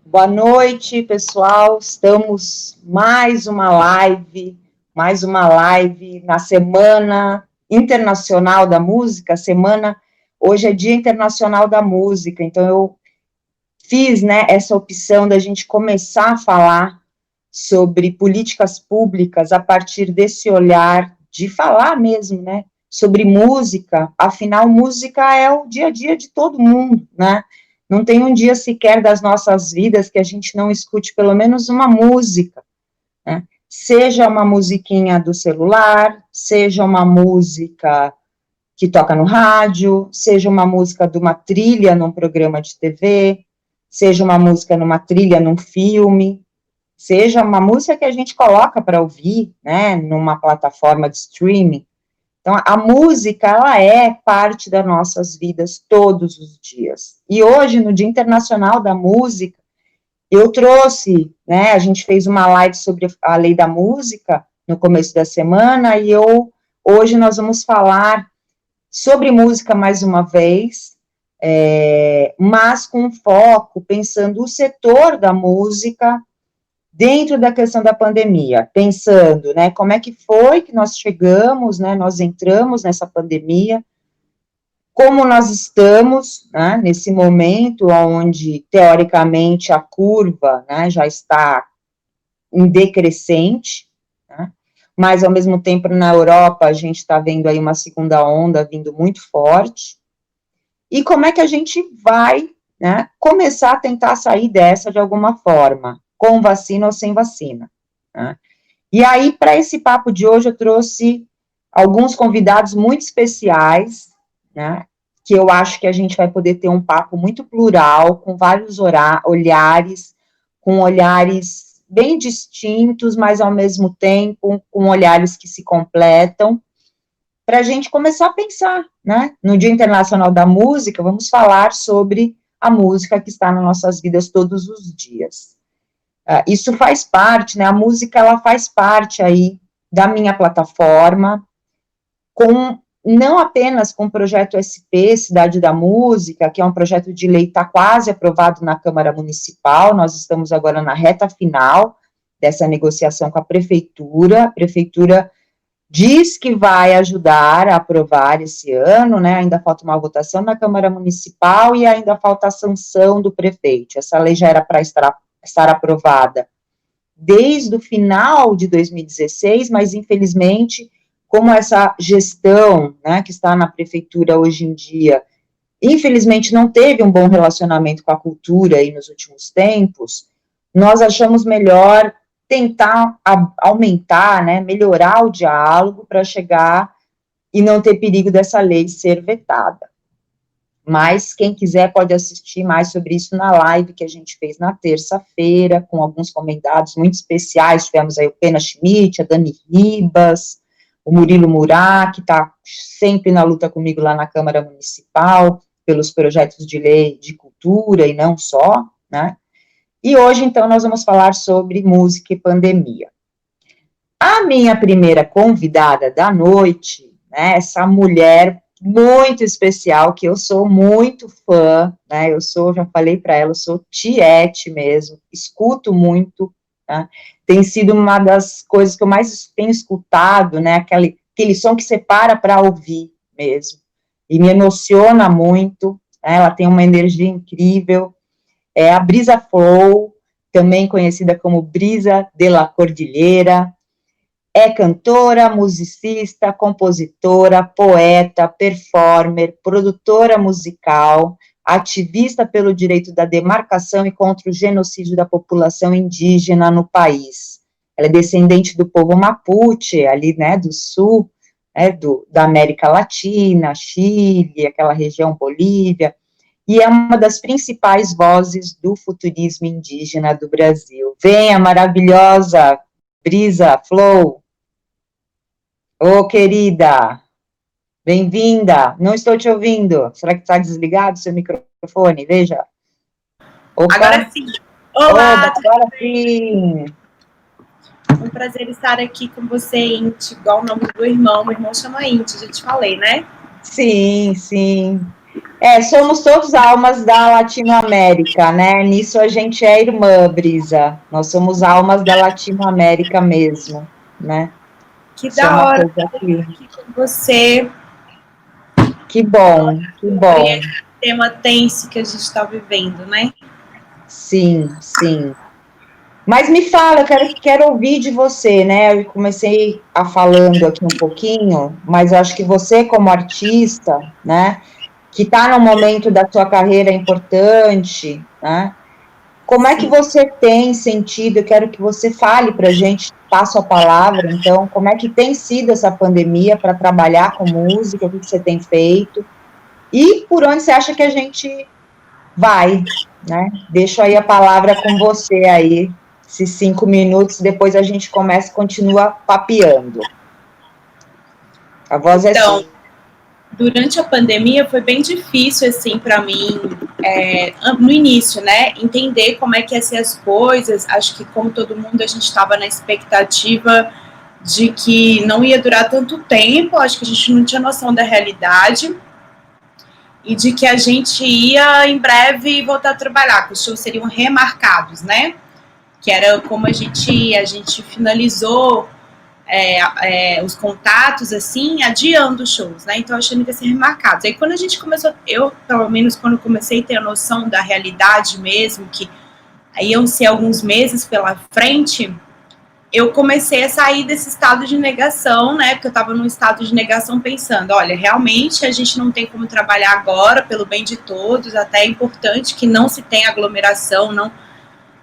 Boa noite, pessoal. Estamos mais uma live na Semana Internacional da Música. Hoje é Dia Internacional da Música, então eu fiz, essa opção da gente começar a falar sobre políticas públicas a partir desse olhar de falar mesmo, sobre música. Afinal, música é o dia a dia de todo mundo, Não tem um dia sequer das nossas vidas que a gente não escute pelo menos uma música, Seja uma musiquinha do celular, seja uma música que toca no rádio, seja uma música de uma trilha num programa de TV, seja uma música numa trilha num filme, seja uma música que a gente coloca para ouvir, numa plataforma de streaming. Então, a música, ela é parte das nossas vidas todos os dias. E hoje, no Dia Internacional da Música, eu trouxe, a gente fez uma live sobre a lei da música no começo da semana, e hoje nós vamos falar sobre música mais uma vez, mas com foco, pensando o setor da música dentro da questão da pandemia, pensando, como é que foi que nós chegamos, nós entramos nessa pandemia, como nós estamos, nesse momento onde, teoricamente, a curva, já está em decrescente, mas, ao mesmo tempo, na Europa, a gente está vendo aí uma segunda onda vindo muito forte, e como é que a gente vai, começar a tentar sair dessa de alguma forma, com vacina ou sem vacina, E aí, para esse papo de hoje, eu trouxe alguns convidados muito especiais, que eu acho que a gente vai poder ter um papo muito plural, com vários olhares, com olhares bem distintos, mas, ao mesmo tempo, com olhares que se completam, para a gente começar a pensar, No Dia Internacional da Música, vamos falar sobre a música que está nas nossas vidas todos os dias. Isso faz parte, a música, ela faz parte aí da minha plataforma, não apenas com o projeto SP, Cidade da Música, que é um projeto de lei que está quase aprovado na Câmara Municipal, nós estamos agora na reta final dessa negociação com a Prefeitura diz que vai ajudar a aprovar esse ano, ainda falta uma votação na Câmara Municipal e ainda falta a sanção do prefeito. Essa lei já era para estar aprovada desde o final de 2016, mas, infelizmente, como essa gestão, que está na prefeitura hoje em dia, infelizmente não teve um bom relacionamento com a cultura aí nos últimos tempos, nós achamos melhor tentar aumentar, melhorar o diálogo para chegar e não ter perigo dessa lei ser vetada. Mas quem quiser pode assistir mais sobre isso na live que a gente fez na terça-feira, com alguns convidados muito especiais. Tivemos aí o Pena Schmidt, a Dani Ribas, o Murilo Murat, que está sempre na luta comigo lá na Câmara Municipal, pelos projetos de lei de cultura e não só, E hoje, então, nós vamos falar sobre música e pandemia. A minha primeira convidada da noite, essa mulher muito especial, que eu sou muito fã, já falei para ela, eu sou tiete mesmo, escuto muito, tem sido uma das coisas que eu mais tenho escutado, aquele som que você para ouvir mesmo, e me emociona muito, ela tem uma energia incrível, é a Brisa Flow, também conhecida como Brisa de la Cordillera. É cantora, musicista, compositora, poeta, performer, produtora musical, ativista pelo direito da demarcação e contra o genocídio da população indígena no país. Ela é descendente do povo Mapuche, ali, do sul, da América Latina, Chile, aquela região Bolívia, e é uma das principais vozes do futurismo indígena do Brasil. Venha, maravilhosa Brisa Flow. Ô, querida, bem-vinda. Não estou te ouvindo. Será que está desligado o seu microfone? Veja. Opa. Agora sim. Olá, agora sim. Um prazer estar aqui com você, Inti, igual o nome do irmão. Meu irmão chama Inti, já te falei, né? Sim, sim. Somos todos almas da Latinoamérica, né? Nisso a gente é irmã, Brisa. Nós somos almas da Latinoamérica mesmo, né? Que Isso é da uma hora coisa estar que... aqui com você. Que bom, que Sobre bom. esse tema tenso que a gente está vivendo, né? Sim, sim. Mas me fala, eu quero ouvir de você, né? Eu comecei falando aqui um pouquinho, mas eu acho que você, como artista, né, que está num momento da sua carreira importante, né? Como é que Sim. você tem sentido? Eu quero que você fale para a gente, passo a palavra, então, como é que tem sido essa pandemia para trabalhar com música, o que você tem feito, e por onde você acha que a gente vai, né? Deixo aí a palavra com você aí, esses 5 minutos, depois a gente começa e continua papeando. A voz é Então, sua. durante a pandemia foi bem difícil, assim, para mim, no início, né, entender como é que ia ser as coisas. Acho que, como todo mundo, a gente estava na expectativa de que não ia durar tanto tempo. Acho que a gente não tinha noção da realidade e de que a gente ia, em breve, voltar a trabalhar, que os shows seriam remarcados, né, que era como a gente finalizou os contatos, assim, adiando os shows, né? Então, achando que ia ser remarcados. Aí, quando a gente começou, eu, pelo menos, quando comecei a ter a noção da realidade mesmo, que iam ser alguns meses pela frente, eu comecei a sair desse estado de negação, né? Porque eu estava num estado de negação pensando, olha, realmente a gente não tem como trabalhar agora, pelo bem de todos, até é importante que não se tenha aglomeração, não.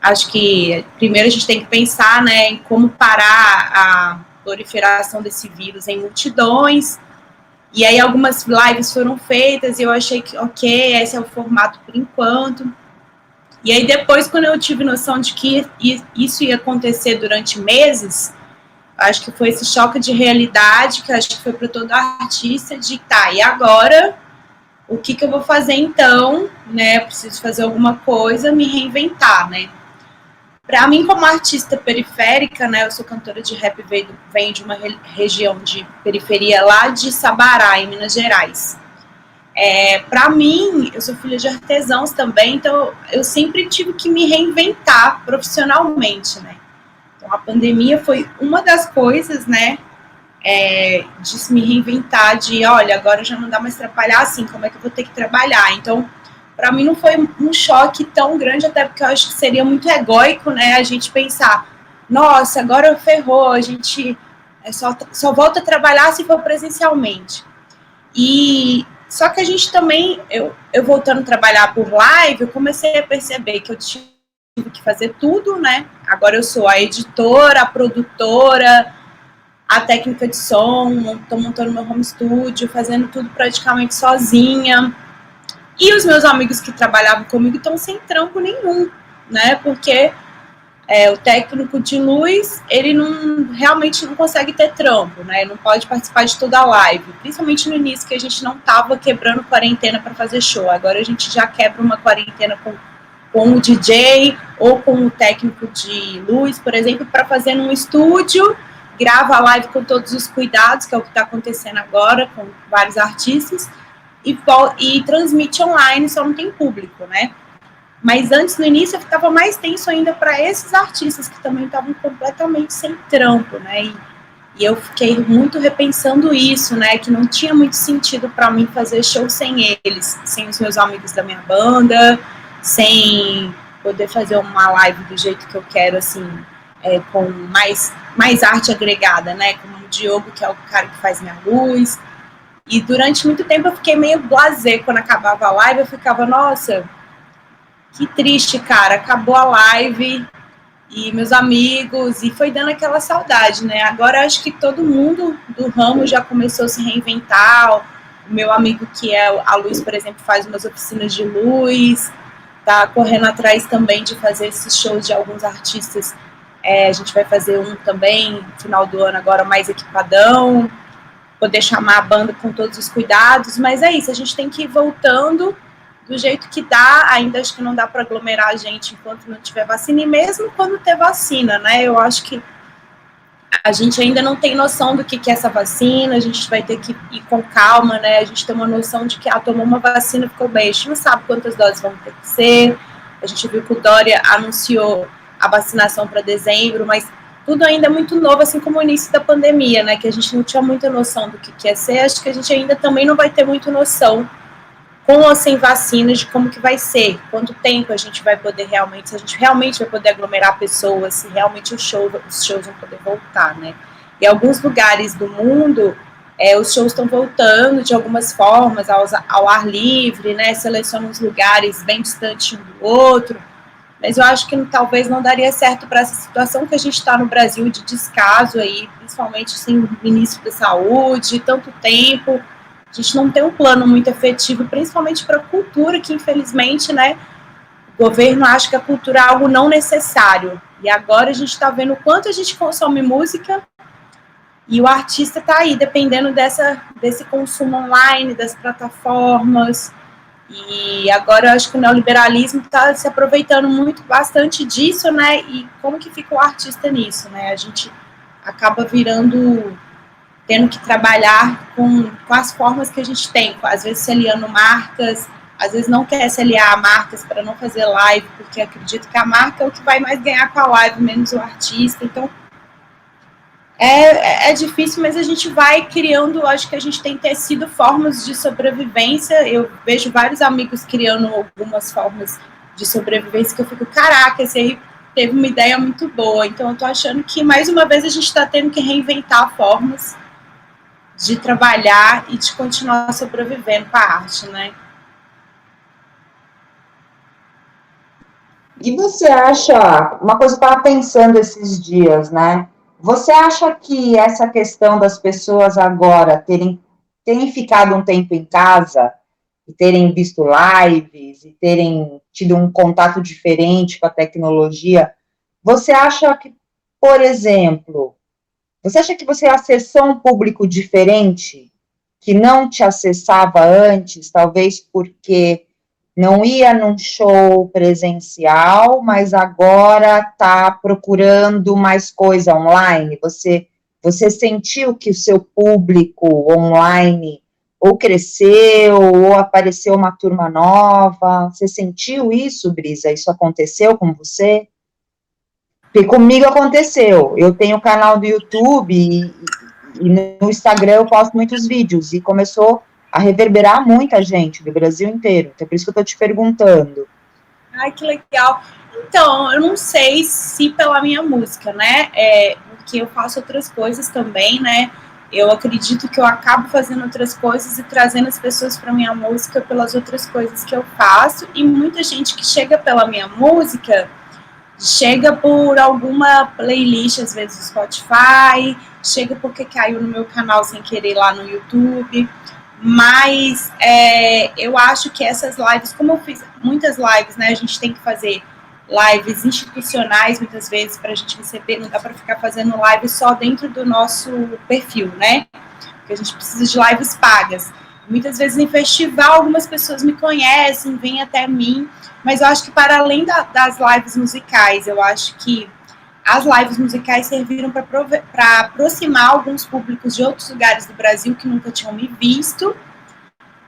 Acho que primeiro a gente tem que pensar, né, em como parar a proliferação desse vírus em multidões. E aí algumas lives foram feitas e eu achei que, ok, esse é o formato por enquanto. E aí depois, quando eu tive noção de que isso ia acontecer durante meses, acho que foi esse choque de realidade que acho que foi para todo artista de tá, e agora o que eu vou fazer então, né? Preciso fazer alguma coisa, me reinventar, né? Para mim, como artista periférica, né, eu sou cantora de rap, venho de uma região de periferia lá de Sabará, em Minas Gerais. Para mim, eu sou filha de artesãos também, então eu sempre tive que me reinventar profissionalmente, né? Então a pandemia foi uma das coisas, né, de se me reinventar, de olha, agora já não dá mais trabalhar assim, como é que eu vou ter que trabalhar? Então, para mim não foi um choque tão grande, até porque eu acho que seria muito egóico, né, a gente pensar, nossa, agora ferrou, a gente só volta a trabalhar se for presencialmente. E só que a gente também, eu voltando a trabalhar por live, eu comecei a perceber que eu tive que fazer tudo, né? Agora eu sou a editora, a produtora, a técnica de som, estou montando meu home studio, fazendo tudo praticamente sozinha. E os meus amigos que trabalhavam comigo estão sem trampo nenhum, né? Porque o técnico de luz, ele realmente não consegue ter trampo, né? Ele não pode participar de toda a live, principalmente no início que a gente não estava quebrando quarentena para fazer show. Agora a gente já quebra uma quarentena com o DJ ou com o técnico de luz, por exemplo, para fazer num estúdio, grava a live com todos os cuidados, que é o que está acontecendo agora com vários artistas, e transmite online, só não tem público, né? Mas antes, no início, ficava mais tenso ainda para esses artistas que também estavam completamente sem trampo, né? E eu fiquei muito repensando isso, né? Que não tinha muito sentido para mim fazer show sem eles, sem os meus amigos da minha banda, sem poder fazer uma live do jeito que eu quero, assim, com mais arte agregada, né? Como o Diogo, que é o cara que faz minha luz. E durante muito tempo eu fiquei meio blasé. Quando acabava a live, eu ficava, nossa, que triste, cara. Acabou a live e meus amigos, e foi dando aquela saudade, né? Agora acho que todo mundo do ramo já começou a se reinventar. O meu amigo que é a Luz, por exemplo, faz umas oficinas de luz, tá correndo atrás também de fazer esses shows de alguns artistas. A gente vai fazer um também no final do ano agora mais equipadão, poder chamar a banda com todos os cuidados, mas é isso, a gente tem que ir voltando do jeito que dá. Ainda acho que não dá para aglomerar a gente enquanto não tiver vacina, e mesmo quando ter vacina, né? Eu acho que a gente ainda não tem noção do que é essa vacina, a gente vai ter que ir com calma, né? A gente tem uma noção de que, tomou uma vacina, ficou bem. A gente não sabe quantas doses vão ter que ser. A gente viu que o Dória anunciou a vacinação para dezembro, mas tudo ainda é muito novo, assim como o início da pandemia, né? Que a gente não tinha muita noção do que ia ser. Acho que a gente ainda também não vai ter muita noção, com ou sem vacinas, de como que vai ser, quanto tempo a gente vai poder realmente, se a gente realmente vai poder aglomerar pessoas, se realmente os shows vão poder voltar, né? Em alguns lugares do mundo, os shows estão voltando de algumas formas, ao ar livre, né? Selecionam os lugares bem distantes um do outro, mas eu acho que talvez não daria certo para essa situação que a gente está no Brasil de descaso aí, principalmente sem ministro da saúde, tanto tempo. A gente não tem um plano muito efetivo, principalmente para a cultura, que infelizmente, né, o governo acha que a cultura é algo não necessário. E agora a gente está vendo o quanto a gente consome música e o artista está aí, dependendo desse consumo online, das plataformas. E agora eu acho que o neoliberalismo está se aproveitando bastante disso, né? E como que fica o artista nisso, né? A gente acaba tendo que trabalhar com as formas que a gente tem, às vezes se aliando marcas, às vezes não quer se aliar a marcas para não fazer live, porque acredito que a marca é o que vai mais ganhar com a live, menos o artista. Então, é difícil, mas a gente vai criando, acho que a gente tem tecido formas de sobrevivência. Eu vejo vários amigos criando algumas formas de sobrevivência que eu fico, caraca, esse aí teve uma ideia muito boa. Então, eu tô achando que, mais uma vez, a gente está tendo que reinventar formas de trabalhar e de continuar sobrevivendo com a arte, né? E você acha, uma coisa que eu estava pensando esses dias, né? Você acha que essa questão das pessoas agora terem ficado um tempo em casa e terem visto lives e terem tido um contato diferente com a tecnologia, você acha que, por exemplo, você acha que você acessou um público diferente que não te acessava antes, talvez porque não ia num show presencial, mas agora está procurando mais coisa online? Você sentiu que o seu público online ou cresceu, ou apareceu uma turma nova? Você sentiu isso, Brisa? Isso aconteceu com você? Porque comigo aconteceu. Eu tenho um canal do YouTube e no Instagram eu posto muitos vídeos, e começou a reverberar muita gente do Brasil inteiro. Então, por isso que eu estou te perguntando. Ai, que legal. Então, eu não sei se pela minha música, né? Porque eu faço outras coisas também, né? Eu acredito que eu acabo fazendo outras coisas e trazendo as pessoas para minha música pelas outras coisas que eu faço. E muita gente que chega pela minha música chega por alguma playlist, às vezes do Spotify, chega porque caiu no meu canal sem querer lá no YouTube. Mas eu acho que essas lives, como eu fiz muitas lives, né, a gente tem que fazer lives institucionais muitas vezes para a gente receber, não dá para ficar fazendo live só dentro do nosso perfil, né, porque a gente precisa de lives pagas. Muitas vezes em festival algumas pessoas me conhecem, vêm até mim, mas eu acho que para além das lives musicais, eu acho que as lives musicais serviram para aproximar alguns públicos de outros lugares do Brasil que nunca tinham me visto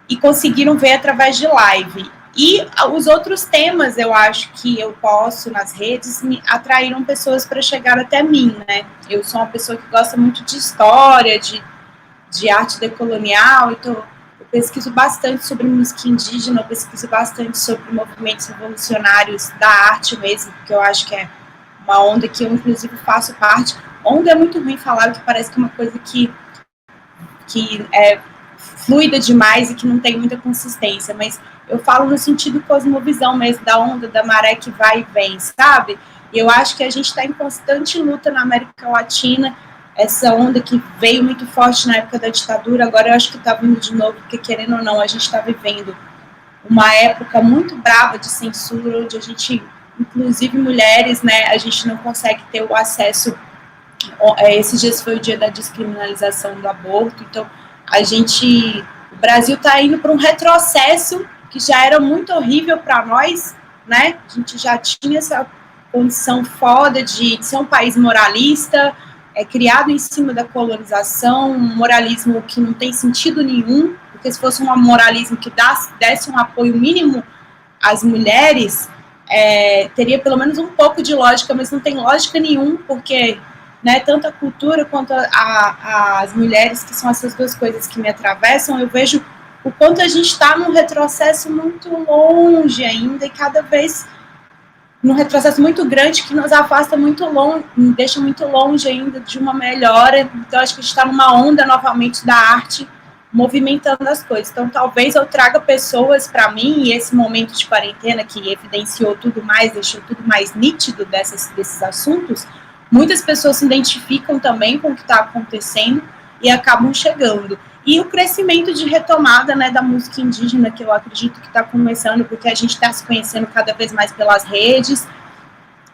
e conseguiram ver através de live. E os outros temas, eu acho que eu posto nas redes, me atraíram pessoas para chegar até mim, né? Eu sou uma pessoa que gosta muito de história, de arte decolonial, então eu pesquiso bastante sobre música indígena, eu pesquiso bastante sobre movimentos revolucionários da arte mesmo, porque eu acho que é uma onda que eu, inclusive, faço parte. Onda é muito ruim falar, porque parece que é uma coisa que é fluida demais e que não tem muita consistência, mas eu falo no sentido cosmovisão mesmo, da onda, da maré que vai e vem, sabe? E eu acho que a gente está em constante luta na América Latina, essa onda que veio muito forte na época da ditadura, agora eu acho que está vindo de novo, porque querendo ou não, a gente está vivendo uma época muito brava de censura, onde a gente, inclusive mulheres, né, a gente não consegue ter o acesso. Esses dias foi o dia da descriminalização do aborto, então o Brasil está indo para um retrocesso que já era muito horrível para nós, né? A gente já tinha essa condição foda de ser um país moralista, criado em cima da colonização, um moralismo que não tem sentido nenhum, porque se fosse um moralismo que desse um apoio mínimo às mulheres, teria pelo menos um pouco de lógica, mas não tem lógica nenhum, porque, né, tanto a cultura quanto as mulheres, que são essas duas coisas que me atravessam, eu vejo o quanto a gente está num retrocesso muito longe ainda, e cada vez num retrocesso muito grande, que nos afasta muito longe, deixa muito longe ainda de uma melhora. Então, acho que a gente está numa onda novamente da arte movimentando as coisas. Então, talvez eu traga pessoas para mim, e esse momento de quarentena que evidenciou tudo mais, deixou tudo mais nítido desses assuntos, muitas pessoas se identificam também com o que está acontecendo e acabam chegando. E o crescimento de retomada, né, da música indígena, que eu acredito que está começando, porque a gente está se conhecendo cada vez mais pelas redes,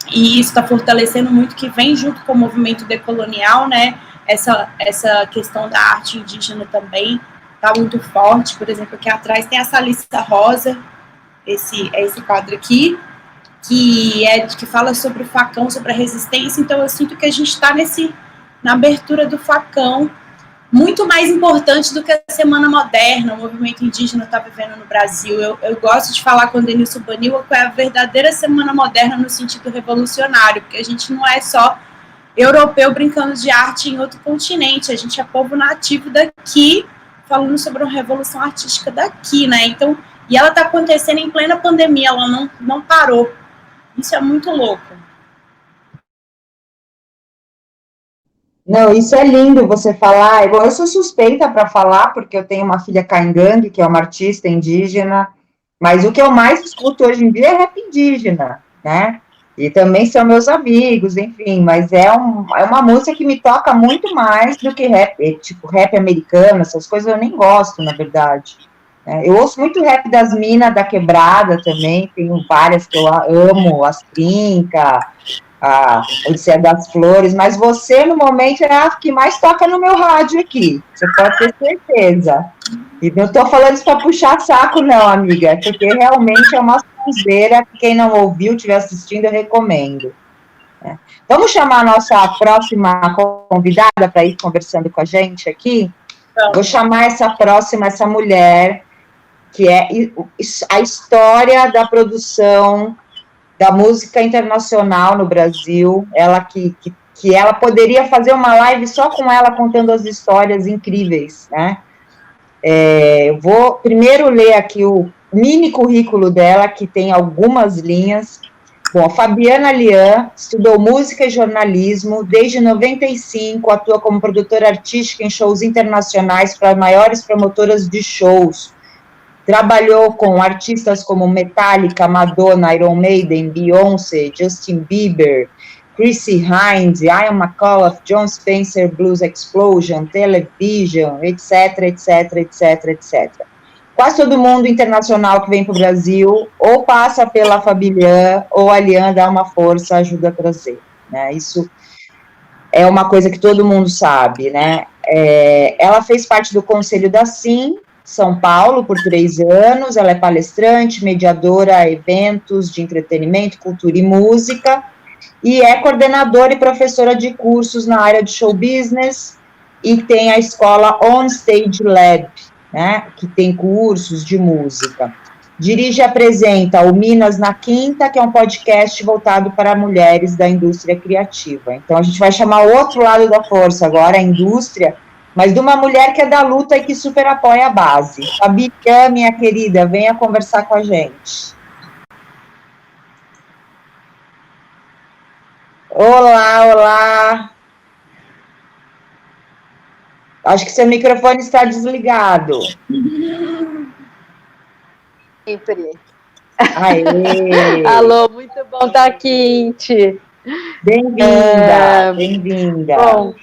e isso está fortalecendo muito, que vem junto com o movimento decolonial, né, essa questão da arte indígena também está muito forte. Por exemplo, aqui atrás tem essa lista rosa, esse quadro aqui, que fala sobre o facão, sobre a resistência. Então eu sinto que a gente está na abertura do facão, muito mais importante do que a Semana Moderna, o movimento indígena está vivendo no Brasil. Eu gosto de falar com o Denilson Banil que é a verdadeira Semana Moderna no sentido revolucionário, porque a gente não é só europeu brincando de arte em outro continente, a gente é povo nativo daqui, falando sobre uma revolução artística daqui, né? Então, e ela está acontecendo em plena pandemia, ela não parou. Isso é muito louco. Não, isso é lindo você falar. Eu sou suspeita para falar, porque eu tenho uma filha caingangue, que é uma artista indígena, mas o que eu mais escuto hoje em dia é rap indígena, né? E também são meus amigos, enfim, mas é uma música que me toca muito mais do que rap, tipo rap americano, essas coisas eu nem gosto, na verdade. Eu ouço muito rap das minas da quebrada também, tenho várias que eu amo, as Trinca, a Odisseia das Flores, mas você, no momento, é a que mais toca no meu rádio aqui, você pode ter certeza. E não estou falando isso para puxar saco, não, amiga, porque realmente é uma sonzeira, quem não ouviu, estiver assistindo, eu recomendo. Vamos chamar a nossa próxima convidada para ir conversando com a gente aqui? Vou chamar essa mulher, que é a história da produção da música internacional no Brasil, ela que ela poderia fazer uma live só com ela contando as histórias incríveis, né? Eu vou primeiro ler aqui o mini currículo dela, que tem algumas linhas. Bom, a Fabiana Lian estudou música e jornalismo, desde 95 atua como produtora artística em shows internacionais para as maiores promotoras de shows. Trabalhou com artistas como Metallica, Madonna, Iron Maiden, Beyoncé, Justin Bieber, Chrissy Hynde, Ian McAuliffe, John Spencer, Blues Explosion, Television, etc, etc, etc, etc. Quase todo mundo internacional que vem para o Brasil ou passa pela Fabiana ou a Lian dá uma força, ajuda a trazer, né? Isso é uma coisa que todo mundo sabe, né? Ela fez parte do Conselho da SIM, São Paulo, por 3 anos, ela é palestrante, mediadora a eventos de entretenimento, cultura e música, e é coordenadora e professora de cursos na área de show business, e tem a escola On Stage Lab, né, que tem cursos de música. Dirige e apresenta o Minas na Quinta, que é um podcast voltado para mulheres da indústria criativa. Então, a gente vai chamar o outro lado da força agora, a indústria, mas de uma mulher que é da luta e que super apoia a base. Fabiana, minha querida, venha conversar com a gente. Olá, olá. Acho que seu microfone está desligado. Sempre. Aê. Alô, muito bom estar aqui, Inti. Bem-vinda, bem-vinda. Bom,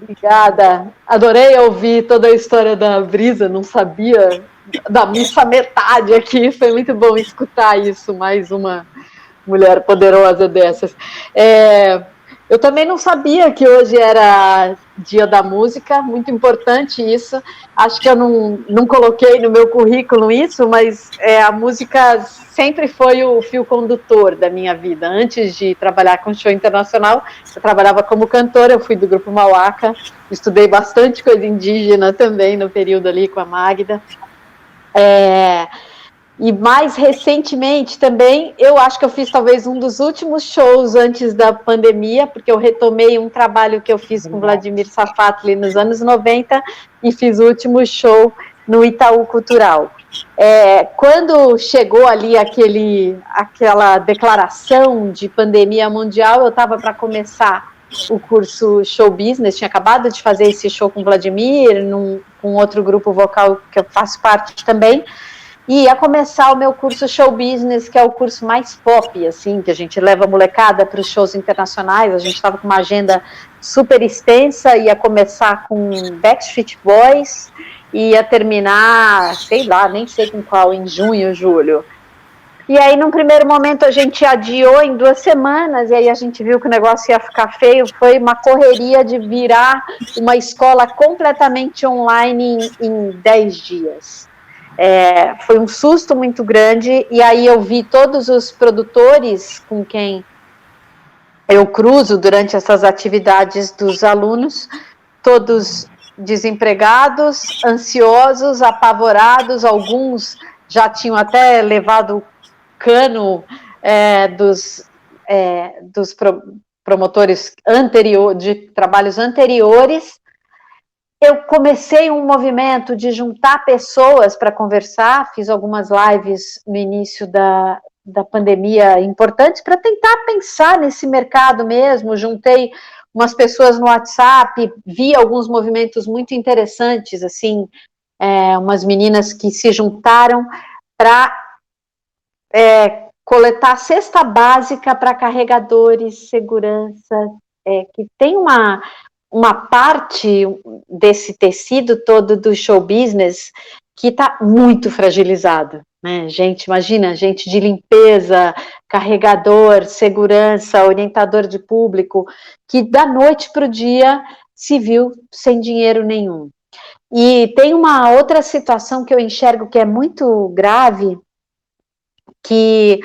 obrigada. Adorei ouvir toda a história da Brisa, não sabia da missa metade aqui, foi muito bom escutar isso, mais uma mulher poderosa dessas. Eu também não sabia que hoje era Dia da Música, muito importante isso. Acho que eu não coloquei no meu currículo isso, mas a música sempre foi o fio condutor da minha vida. Antes de trabalhar com show internacional, eu trabalhava como cantora, eu fui do Grupo Mauaca, estudei bastante coisa indígena também no período ali com a Magda. E mais recentemente também, eu acho que eu fiz talvez um dos últimos shows antes da pandemia, porque eu retomei um trabalho que eu fiz com Vladimir Safatli nos anos 90 e fiz o último show no Itaú Cultural. Quando chegou ali aquela declaração de pandemia mundial, eu estava para começar o curso Show Business, tinha acabado de fazer esse show com Vladimir, com outro grupo vocal que eu faço parte também, e ia começar o meu curso Show Business, que é o curso mais pop, assim, que a gente leva a molecada para os shows internacionais. A gente estava com uma agenda super extensa, ia começar com Backstreet Boys, e ia terminar, sei lá, nem sei com qual, em junho, julho. E aí, num primeiro momento, a gente adiou em 2 semanas, e aí a gente viu que o negócio ia ficar feio. Foi uma correria de virar uma escola completamente online em 10 dias. Foi um susto muito grande, e aí eu vi todos os produtores com quem eu cruzo durante essas atividades dos alunos, todos desempregados, ansiosos, apavorados, alguns já tinham até levado o cano dos promotores de trabalhos anteriores. Eu comecei um movimento de juntar pessoas para conversar, fiz algumas lives no início da pandemia importantes para tentar pensar nesse mercado mesmo, juntei umas pessoas no WhatsApp, vi alguns movimentos muito interessantes, assim, umas meninas que se juntaram para coletar cesta básica para carregadores, segurança, que tem uma parte desse tecido todo do show business que está muito fragilizado, né? Gente, imagina, gente de limpeza, carregador, segurança, orientador de público, que da noite para o dia se viu sem dinheiro nenhum. E tem uma outra situação que eu enxergo que é muito grave, que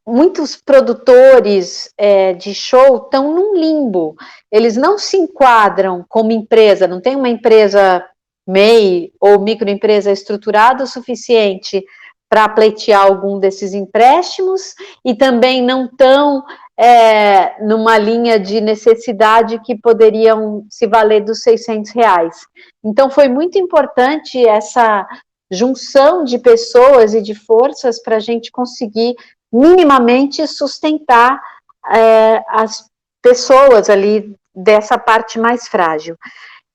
muitos produtores de show estão num limbo, eles não se enquadram como empresa, não tem uma empresa MEI ou microempresa estruturada o suficiente para pleitear algum desses empréstimos, e também não estão numa linha de necessidade que poderiam se valer dos R$600. Então foi muito importante essa junção de pessoas e de forças para a gente conseguir minimamente sustentar as pessoas ali dessa parte mais frágil.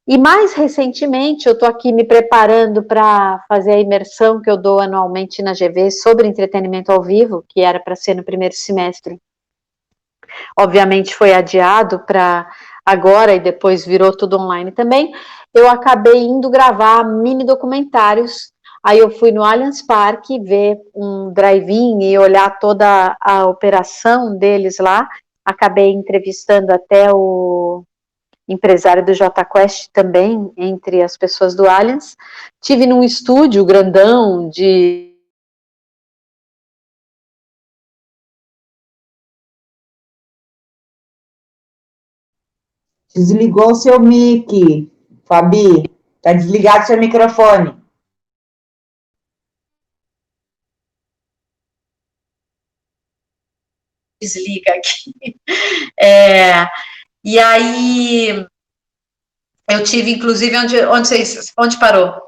E mais recentemente, eu estou aqui me preparando para fazer a imersão que eu dou anualmente na GV sobre entretenimento ao vivo, que era para ser no primeiro semestre. Obviamente foi adiado para agora e depois virou tudo online também. Eu acabei indo gravar mini documentários. Aí eu fui no Allianz Parque ver um drive-in e olhar toda a operação deles lá. Acabei entrevistando até o empresário do Jota Quest também, entre as pessoas do Allianz. Tive num estúdio grandão de... Desligou o seu mic, Fabi. Está desligado o seu microfone. Desliga aqui. E aí, eu tive, inclusive, onde parou?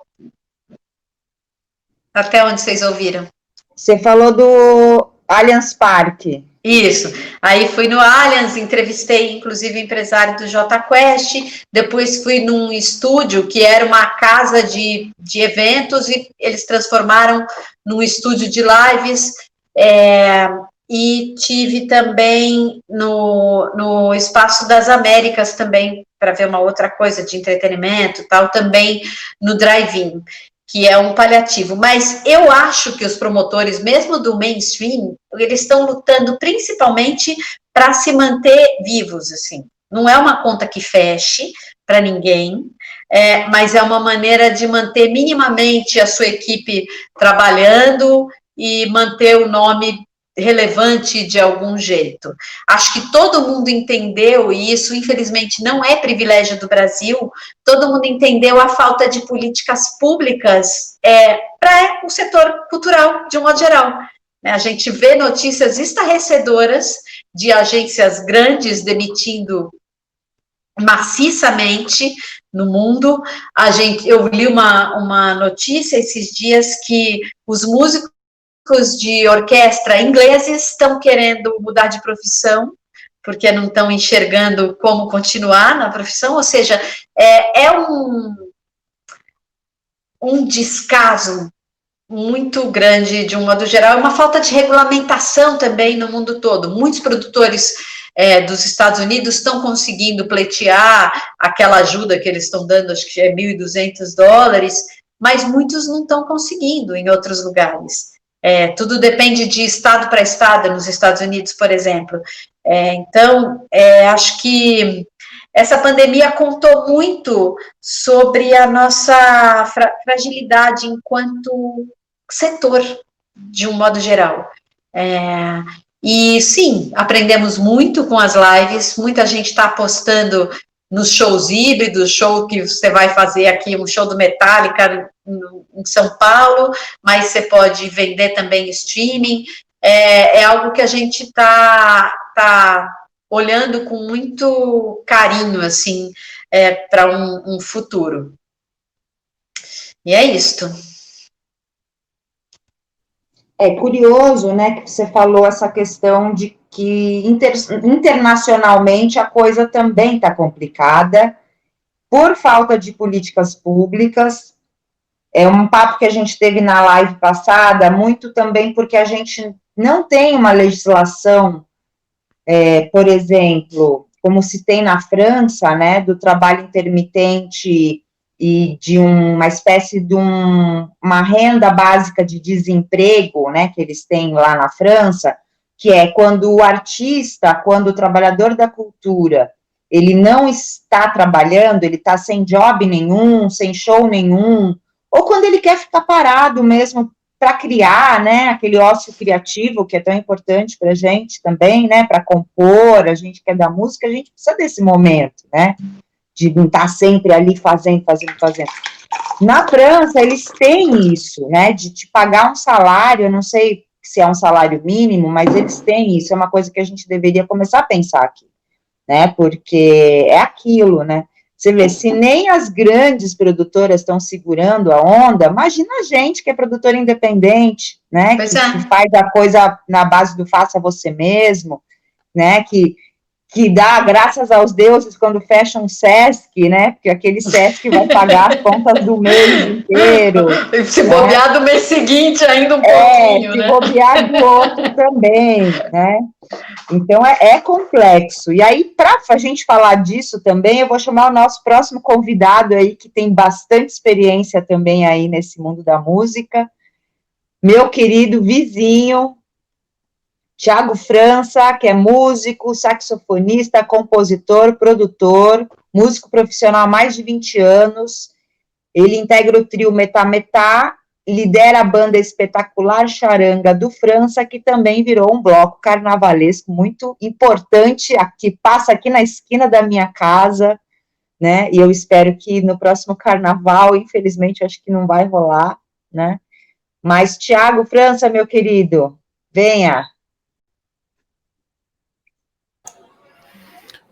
Até onde vocês ouviram? Você falou do Allianz Parque. Isso, aí fui no Allianz, entrevistei inclusive o empresário do Jota Quest, depois fui num estúdio que era uma casa de eventos e eles transformaram num estúdio de lives, e tive também no Espaço das Américas também, para ver uma outra coisa de entretenimento, tal, também no drive-in. que é um paliativo. Mas eu acho que os promotores, mesmo do mainstream, eles estão lutando principalmente para se manter vivos, assim. Não é uma conta que feche para ninguém, mas é uma maneira de manter minimamente a sua equipe trabalhando e manter o nome relevante de algum jeito. Acho que todo mundo entendeu, e isso infelizmente não é privilégio do Brasil, todo mundo entendeu a falta de políticas públicas para o setor cultural, de um modo geral. A gente vê notícias estarrecedoras de agências grandes demitindo maciçamente no mundo. Eu li uma notícia esses dias que os músicos de orquestra ingleses estão querendo mudar de profissão, porque não estão enxergando como continuar na profissão, ou seja, é um descaso muito grande, de um modo geral, uma falta de regulamentação também no mundo todo. Muitos produtores dos Estados Unidos estão conseguindo pleitear aquela ajuda que eles estão dando, acho que é $1.200, mas muitos não estão conseguindo em outros lugares. Tudo depende de estado para estado, nos Estados Unidos, por exemplo. Então, acho que essa pandemia contou muito sobre a nossa fragilidade enquanto setor, de um modo geral. E sim, aprendemos muito com as lives, muita gente está apostando nos shows híbridos, show que você vai fazer aqui, um show do Metallica em São Paulo, mas você pode vender também streaming. É algo que a gente está olhando com muito carinho, assim, para um futuro. E é isto. É curioso, né, que você falou essa questão de que internacionalmente a coisa também está complicada por falta de políticas públicas. É um papo que a gente teve na live passada, muito também porque a gente não tem uma legislação, por exemplo, como se tem na França, né, do trabalho intermitente e de uma espécie de uma renda básica de desemprego, né, que eles têm lá na França, que é quando o artista, quando o trabalhador da cultura, ele não está trabalhando, ele está sem job nenhum, sem show nenhum, ou quando ele quer ficar parado mesmo para criar, né, aquele ócio criativo que é tão importante para a gente também, né, para compor, a gente quer da música, a gente precisa desse momento, né, de não estar sempre ali fazendo. Na França, eles têm isso, né, de te pagar um salário, eu não sei se é um salário mínimo, mas eles têm isso, é uma coisa que a gente deveria começar a pensar aqui, né, porque é aquilo, né, você vê, se nem as grandes produtoras estão segurando a onda, imagina a gente que é produtora independente, né, que faz a coisa na base do faça você mesmo, né, que dá graças aos deuses quando fecha um Sesc, né? Porque aquele Sesc vai pagar as contas do mês inteiro. Se bobear do mês seguinte ainda um pouquinho, né? Se bobear do outro também, né? Então, é complexo. E aí, para a gente falar disso também, eu vou chamar o nosso próximo convidado aí, que tem bastante experiência também aí nesse mundo da música, meu querido vizinho, Thiago França, que é músico, saxofonista, compositor, produtor, músico profissional há mais de 20 anos. Ele integra o trio Metá Metá, lidera a banda espetacular Charanga do França, que também virou um bloco carnavalesco muito importante, que passa aqui na esquina da minha casa, né? E eu espero que no próximo carnaval, infelizmente, acho que não vai rolar, né? Mas, Thiago França, meu querido, venha.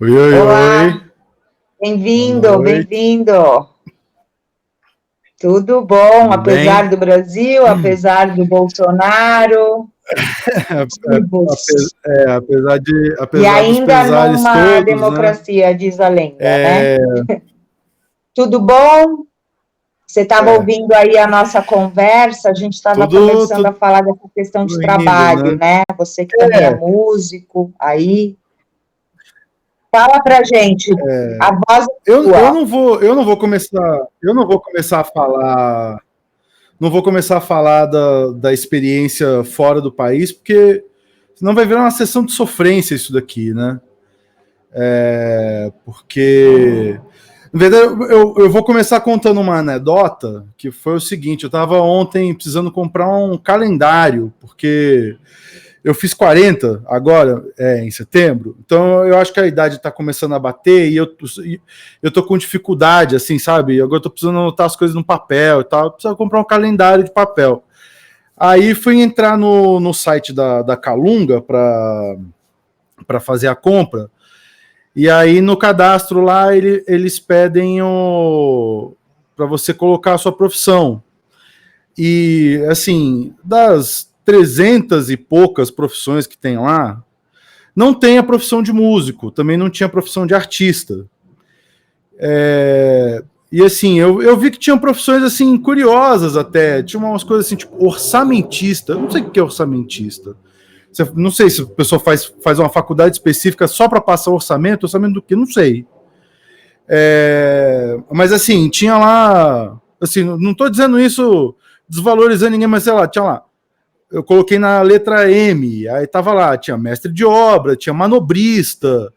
Oi, oi, olá. Oi. Bem-vindo, bem-vindo. Tudo bom, Tudo apesar bem? do Brasil, apesar do Bolsonaro. Apesar e ainda dos pesares numa todos, democracia, né? Diz a lenda, né? Tudo bom? Você estava ouvindo aí a nossa conversa, a gente estava começando a falar dessa questão de trabalho, né? Você que também é músico, aí... Fala pra gente, a voz é eu não vou começar a falar não vou começar a falar da experiência fora do país, porque senão vai virar uma sessão de sofrência isso daqui, né? Porque, na verdade, eu vou começar contando uma anedota, que foi o seguinte: eu estava ontem precisando comprar um calendário, porque eu fiz 40 agora, em setembro, então eu acho que a idade está começando a bater e eu tô com dificuldade, assim, sabe? Agora eu tô precisando anotar as coisas no papel e tal, eu preciso comprar um calendário de papel. Aí fui entrar no site da Calunga para fazer a compra, e aí no cadastro lá eles pedem para você colocar a sua profissão. E, assim, das 300 e poucas profissões que tem lá, não tem a profissão de músico, também não tinha a profissão de artista. E assim, eu vi que tinham profissões assim curiosas até, tinha umas coisas assim, tipo orçamentista. Eu não sei o que é orçamentista. Não sei se a pessoa faz uma faculdade específica só para passar orçamento do que, não sei. Mas assim, tinha lá, assim, não estou dizendo isso desvalorizando ninguém, mas sei lá, tinha lá, eu coloquei na letra M, aí tava lá, tinha mestre de obra, tinha manobrista,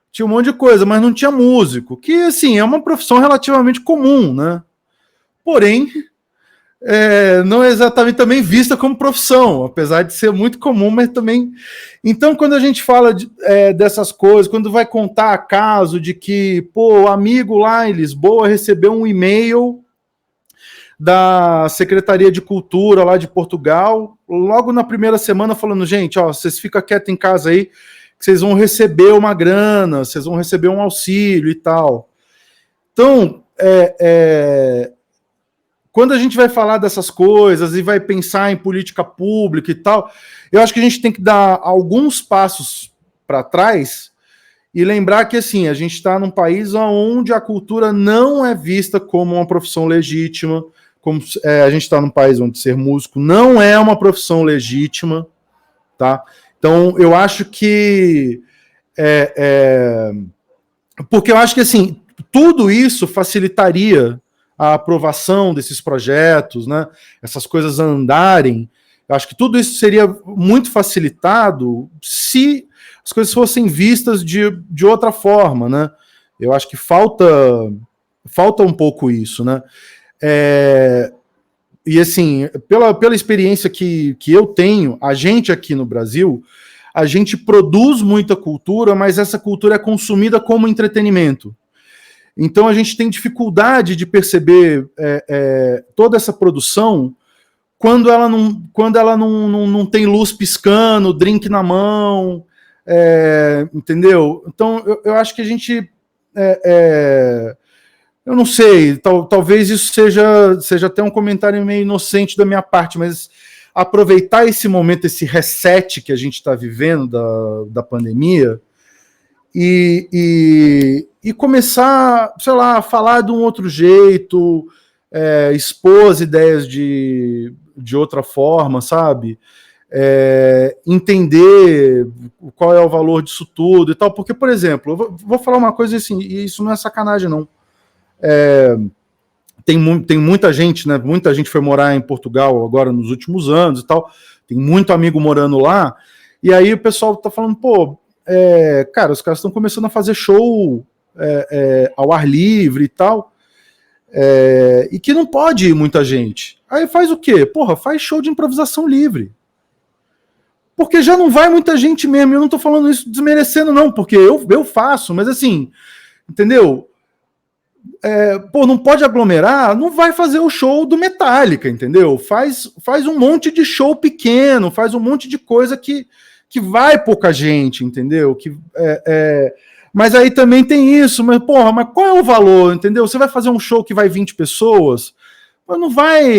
tinha um monte de coisa, mas não tinha músico, que, assim, é uma profissão relativamente comum, né? Porém, não é exatamente também vista como profissão, apesar de ser muito comum, mas também... Então, quando a gente fala dessas coisas, quando vai contar caso de que, o amigo lá em Lisboa recebeu um e-mail da Secretaria de Cultura lá de Portugal, logo na primeira semana, falando: gente, vocês ficam quietos em casa aí, que vocês vão receber uma grana, vocês vão receber um auxílio e tal. Então, quando a gente vai falar dessas coisas e vai pensar em política pública e tal, eu acho que a gente tem que dar alguns passos para trás e lembrar que, assim, a gente está num país onde a cultura não é vista como uma profissão legítima, como a gente está num país onde ser músico não é uma profissão legítima, tá? Então, eu acho que... porque eu acho que, assim, tudo isso facilitaria a aprovação desses projetos, né? Essas coisas andarem. Eu acho que tudo isso seria muito facilitado se as coisas fossem vistas de outra forma, né? Eu acho que falta um pouco isso, né? E assim, pela experiência que eu tenho, a gente aqui no Brasil, a gente produz muita cultura, mas essa cultura é consumida como entretenimento. Então a gente tem dificuldade de perceber toda essa produção quando ela não tem luz piscando, drink na mão, entendeu? Então eu acho que a gente... eu não sei, talvez isso seja até um comentário meio inocente da minha parte, mas aproveitar esse momento, esse reset que a gente está vivendo da pandemia e começar, sei lá, a falar de um outro jeito, expor as ideias de outra forma, sabe? Entender qual é o valor disso tudo e tal, porque, por exemplo, eu vou falar uma coisa assim, e isso não é sacanagem, não. Tem muita gente, né? Muita gente foi morar em Portugal agora nos últimos anos e tal. Tem muito amigo morando lá. E aí o pessoal tá falando, cara, os caras estão começando a fazer show ao ar livre e tal. E que não pode ir muita gente. Aí faz o quê? Faz show de improvisação livre. Porque já não vai muita gente mesmo. Eu não tô falando isso desmerecendo, não, porque eu faço, mas assim, entendeu? Não pode aglomerar, não vai fazer o show do Metallica, entendeu? Faz um monte de show pequeno, faz um monte de coisa que vai pouca gente, entendeu? Mas aí também tem isso, mas qual é o valor, entendeu? Você vai fazer um show que vai 20 pessoas, mas não vai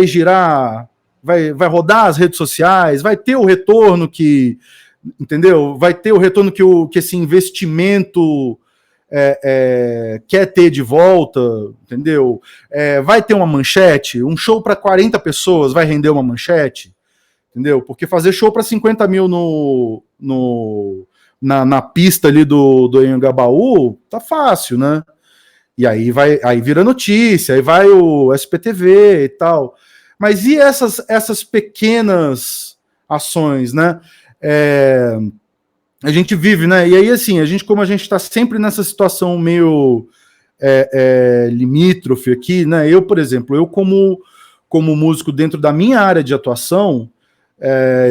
girar, vai rodar as redes sociais, vai ter o retorno que, entendeu? Vai ter o retorno que esse investimento quer ter de volta, entendeu? Vai ter uma manchete, um show para 40 pessoas vai render uma manchete, entendeu? Porque fazer show para 50 mil na pista ali do Anhangabaú tá fácil, né? E aí vira notícia, aí vai o SPTV e tal. Mas e essas pequenas ações, né? A gente vive, né? E aí, assim, como a gente está sempre nessa situação meio limítrofe aqui, né? Eu, por exemplo, como músico dentro da minha área de atuação,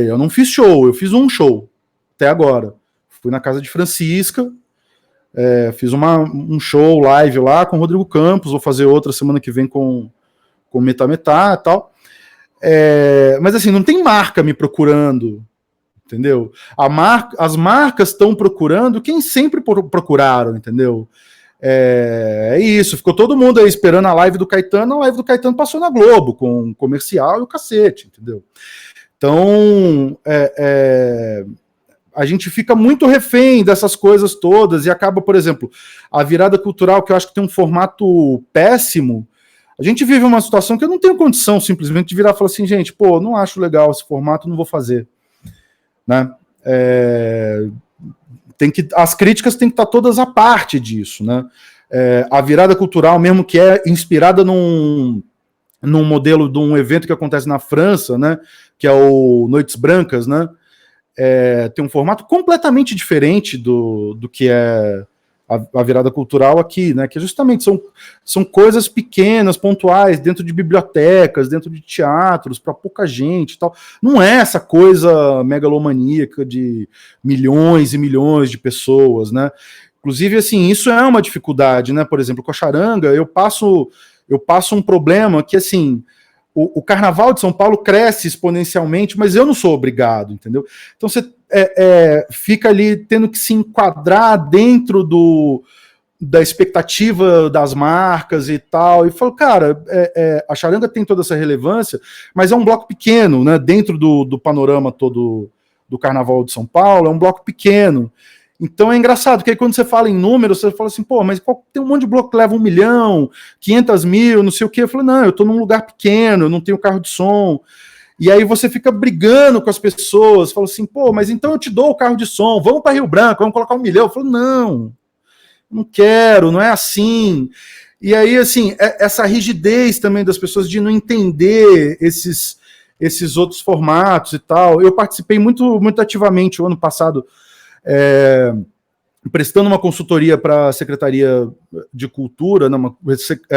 eu não fiz show, eu fiz um show até agora. Fui na casa de Francisca, fiz um show live lá com o Rodrigo Campos, vou fazer outra semana que vem com Metá Metá e tal. Mas assim, não tem marca me procurando, entendeu? As marcas estão procurando quem sempre procuraram, entendeu? É isso, ficou todo mundo aí esperando a live do Caetano, a live do Caetano passou na Globo, com o comercial e o cacete, entendeu? Então, a gente fica muito refém dessas coisas todas e acaba, por exemplo, a virada cultural, que eu acho que tem um formato péssimo. A gente vive uma situação que eu não tenho condição simplesmente de virar e falar assim, gente, pô, não acho legal esse formato, não vou fazer, né? As críticas têm que estar todas à parte disso, né? A virada cultural, mesmo que é inspirada num modelo de um evento que acontece na França, né? Que é o Noites Brancas, né? Tem um formato completamente diferente do que é a virada cultural aqui, né? Que justamente são coisas pequenas, pontuais, dentro de bibliotecas, dentro de teatros, para pouca gente e tal. Não é essa coisa megalomaníaca de milhões e milhões de pessoas, né? Inclusive, assim, isso é uma dificuldade, né? Por exemplo, com a charanga, eu passo um problema que, assim, o Carnaval de São Paulo cresce exponencialmente, mas eu não sou obrigado, entendeu? Então você fica ali tendo que se enquadrar dentro da expectativa das marcas e tal, e falo, cara, a charanga tem toda essa relevância, mas é um bloco pequeno, né? Dentro do panorama todo do Carnaval de São Paulo, é um bloco pequeno. Então é engraçado, porque aí quando você fala em números, você fala assim, pô, mas tem um monte de bloco que leva 1 milhão, 500 mil, não sei o quê. Eu falo, não, eu tô num lugar pequeno, eu não tenho carro de som. E aí você fica brigando com as pessoas, fala assim, pô, mas então eu te dou o carro de som, vamos para Rio Branco, vamos colocar 1 milhão. Eu falo, não quero, não é assim. E aí, assim, essa rigidez também das pessoas de não entender esses outros formatos e tal. Eu participei muito, muito ativamente o ano passado, prestando uma consultoria para a Secretaria de Cultura, né,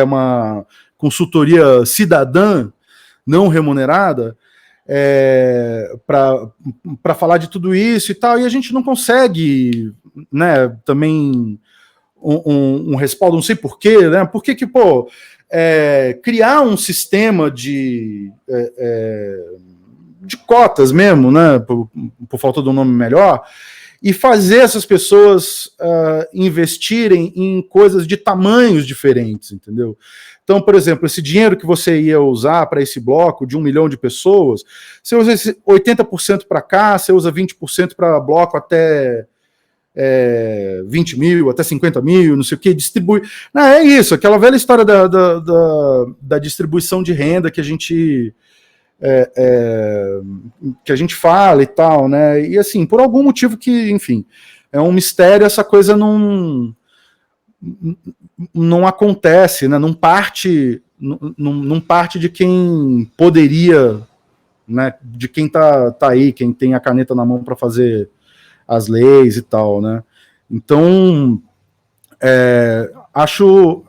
uma consultoria cidadã não remunerada, para falar de tudo isso e tal, e a gente não consegue, né, também um respaldo, não sei porquê, né, porque que, pô, criar um sistema de cotas mesmo, né, por falta de um nome melhor, e fazer essas pessoas investirem em coisas de tamanhos diferentes, entendeu? Então, por exemplo, esse dinheiro que você ia usar para esse bloco de 1 milhão de pessoas, você usa 80% para cá, você usa 20% para bloco até 20 mil, até 50 mil, não sei o que, distribui. Não, é isso, aquela velha história da distribuição de renda que a gente fala e tal, né? E assim, por algum motivo que, enfim, é um mistério, essa coisa não acontece, né? Não parte de quem poderia, né? De quem tá aí, quem tem a caneta na mão para fazer as leis e tal, né? Então, acho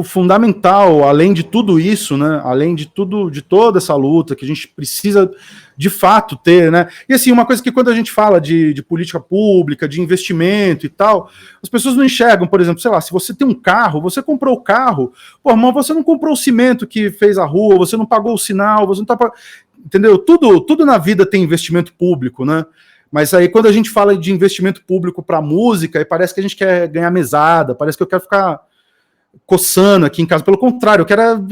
fundamental, além de tudo isso, né, além de toda essa luta que a gente precisa de fato ter, né, e assim, uma coisa que quando a gente fala de política pública, de investimento e tal, as pessoas não enxergam, por exemplo, sei lá, se você tem um carro, você comprou o carro, pô, mas você não comprou o cimento que fez a rua, você não pagou o sinal, você não tá pagando, entendeu? Tudo na vida tem investimento público, né? Mas aí quando a gente fala de investimento público para música, aí parece que a gente quer ganhar mesada, parece que eu quero ficar coçando aqui em casa. Pelo contrário, eu quero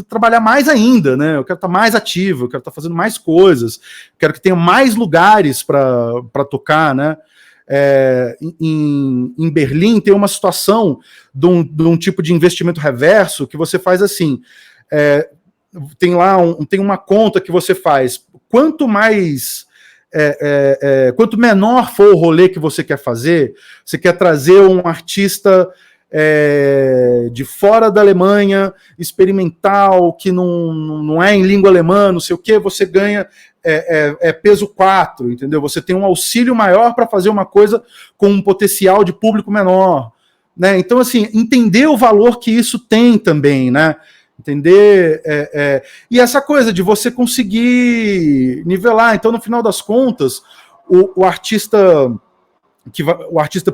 trabalhar mais ainda, né? Eu quero estar mais ativo, eu quero estar fazendo mais coisas, quero que tenha mais lugares para tocar, né? Em Berlim tem uma situação de um tipo de investimento reverso que você faz assim, tem lá tem uma conta que você faz, quanto menor for o rolê que você quer fazer, você quer trazer um artista de fora da Alemanha, experimental, que não é em língua alemã, não sei o que, você ganha peso 4, entendeu? Você tem um auxílio maior para fazer uma coisa com um potencial de público menor, né? Então, assim, entender o valor que isso tem também, né? Entender, e essa coisa de você conseguir nivelar. Então, no final das contas, o artista